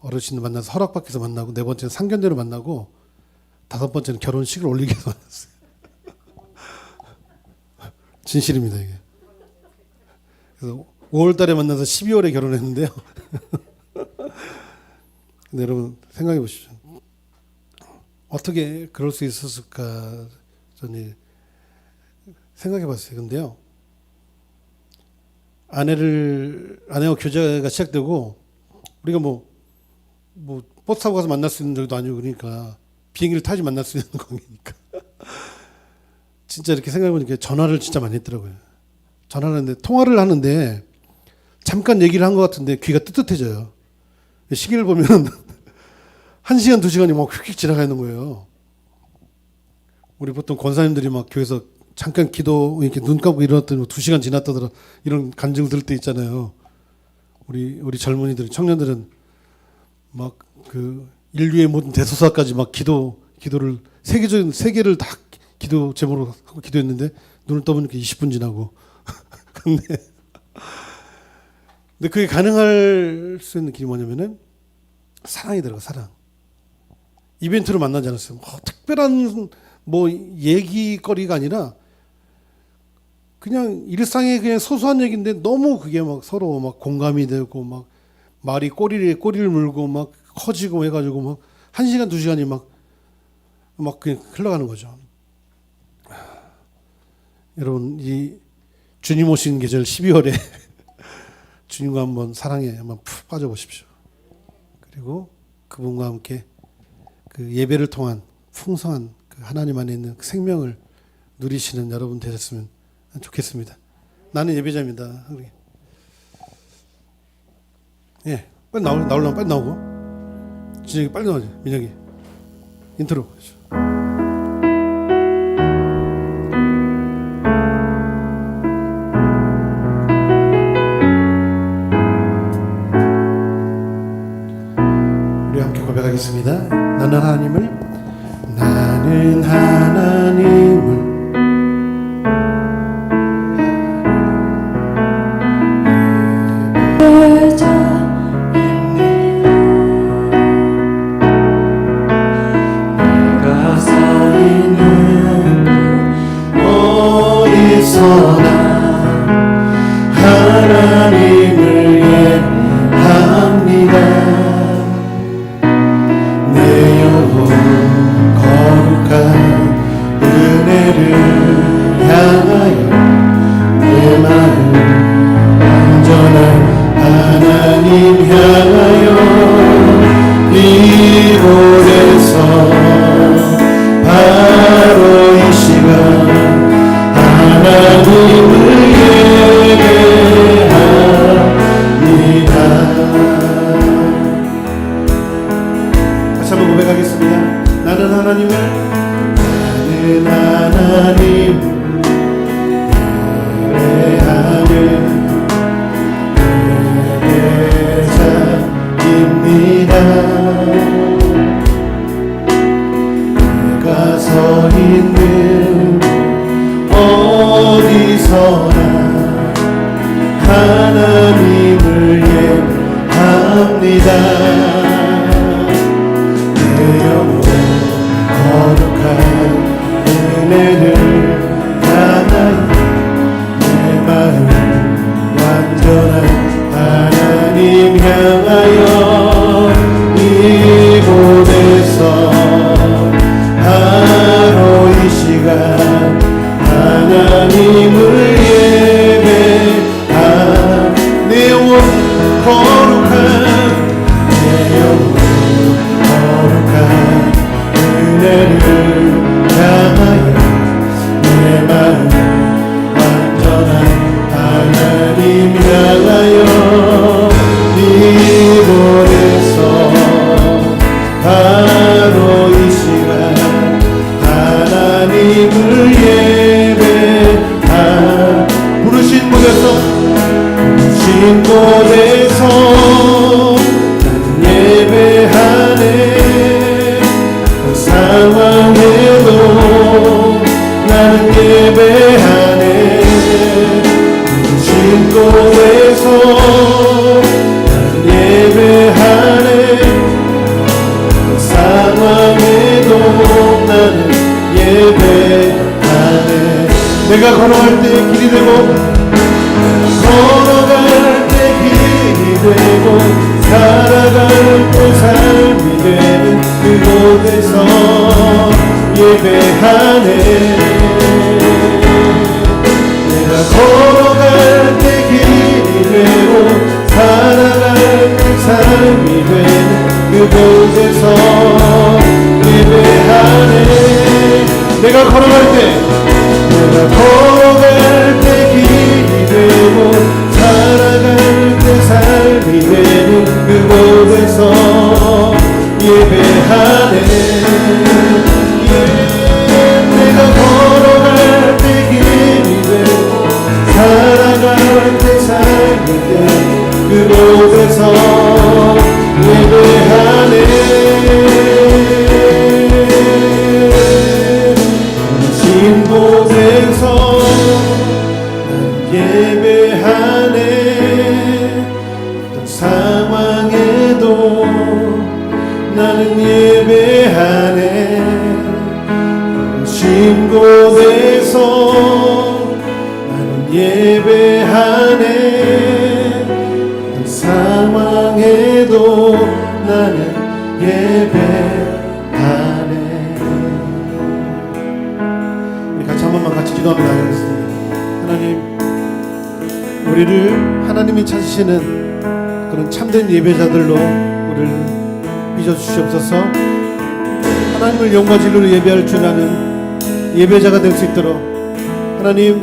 어르신을 만나서 허락받기 위해서 만나고, 네 번째는 상견례로 만나고, 5번째는 결혼식을 올리기 위해서 만났어요. 진실입니다, 이게. 그래서 5월 달에 만나서 12월에 결혼했는데요. 근데 여러분 생각해 보십시오. 어떻게 그럴 수 있었을까 저는 생각해 봤어요. 근데요, 아내와 교제가 시작되고, 우리가 뭐 버스 타고 가서 만날 수 있는 적도 아니고, 그러니까 비행기를 타지 만날 수 있는 관계니까 진짜 이렇게 생각해 보니까 전화를 진짜 많이 했더라고요. 전화를 하는데, 통화를 하는데 잠깐 얘기를 한 것 같은데 귀가 뜨뜻해져요. 시계를 보면 1시간, 2시간이 막 휙휙 지나가는 거예요. 우리 보통 권사님들이 막 교회에서 잠깐 기도 이렇게 눈 감고 일어났더니 2시간 지났다더라, 이런 간증 들을 때 있잖아요. 우리 젊은이들, 청년들은 막 그 인류의 모든 대소사까지 막 기도를 세계를 다 기도 제목으로 하고 기도했는데, 눈을 떠보니까 20분 지나고. 근데 그게 가능할 수 있는 길이 뭐냐면은 사랑이 들어가. 사랑. 이벤트로 만나지 않았어요. 특별한 얘기거리가 아니라 그냥 일상의 그냥 소소한 얘기인데, 너무 그게 막 서로 막 공감이 되고, 막 말이 꼬리를 물고 막 커지고 해가지고 막 1시간, 2시간이 막 그냥 흘러가는 거죠. 여러분, 이 주님 오신 계절 12월에 주님과 한번 사랑에 한번 푹 빠져보십시오. 그리고 그분과 함께 그 예배를 통한 풍성한 그 하나님 안에 있는 그 생명을 누리시는 여러분 되셨으면 좋겠습니다. 나는 예배자입니다. 빨리 나오려면 빨리 나오고, 진혁이 빨리 나오지. 민혁이 인트로. 우리 함께 고백하겠습니다. 나는 하나님을 하나님을 예배합니다. 내 영혼 거룩한 은혜를 향하여, 내 마음 온전한 하나님 향하여, 이곳에서 바로 이 시간 하나님을 예배합니다. 다시 한번 고백하겠습니다. 나는 하나님을 예배하는 예배자입니다. 내가 서 있는 어디서나 하나님을 예배합니다. 내 영혼 거룩한 은혜를 향하여, 내 마음 완전한 하나님 향하여, 이곳에서 바로 이 시간 하나님을 예배한, 내 영혼 거룩한, 내 영혼 거룩한 은혜를 향하여, 내 마음 완전한 하나님 향하여, 진 곳에서 나는 예배하네. 그 상황에도 나는 예배하네. 진 곳에서 나는 예배하네. 그 상황에도 나는 예배하네. 내가 걸어갈 때 길이 되고 걸어갈 때 길이 되고 살아갈 때 삶이 되는 그곳에서 예배하네. 내가 걸어갈 때 길이 되고 살아갈 때 삶이 되는 그곳에서 예배하네. 내가 걸어갈 때 내가 걸어갈 때 길이 되고 살아갈 때 삶이 되는 그곳에서 예배하네. 내가 걸어갈 때 길이 되고 살아갈 때 삶이 되는 그곳에서 예배하네. 진 곳에서 예배하네. 어떤 상황에도 나는 예배하네. 진 곳에서 나는 예배하네. 어떤 상황에도 나는 예배하네. 우리 같이 한 번만 같이 기도합니다. 하나님, 우리를 하나님이 찾으시는 그런 참된 예배자들로 우리를 빚어주시옵소서. 하나님을 영과 진리로 예배할 줄 아는 예배자가 될 수 있도록 하나님,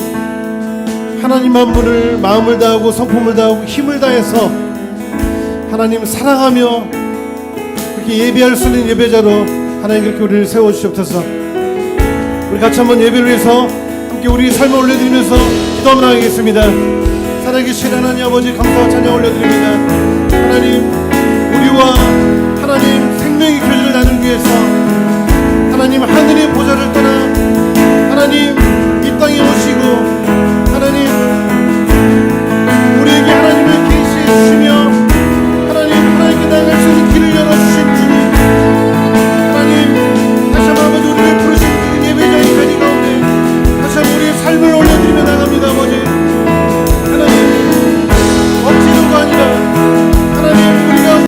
하나님 한 분을 마음을 다하고 성품을 다하고 힘을 다해서 하나님 사랑하며 그렇게 예배할 수 있는 예배자로 하나님 그렇게 우리를 세워주시옵소서. 우리 같이 한번 예배를 위해서 함께 우리 삶을 올려드리면서 기도 한번 하겠습니다. 살아계신 하나님 아버지, 감사와 찬양 올려드립니다. 하나님, 우리와 하나님 생명의 교제를 나누기 위해서 하나님 하늘의 보좌를 떠나 하나님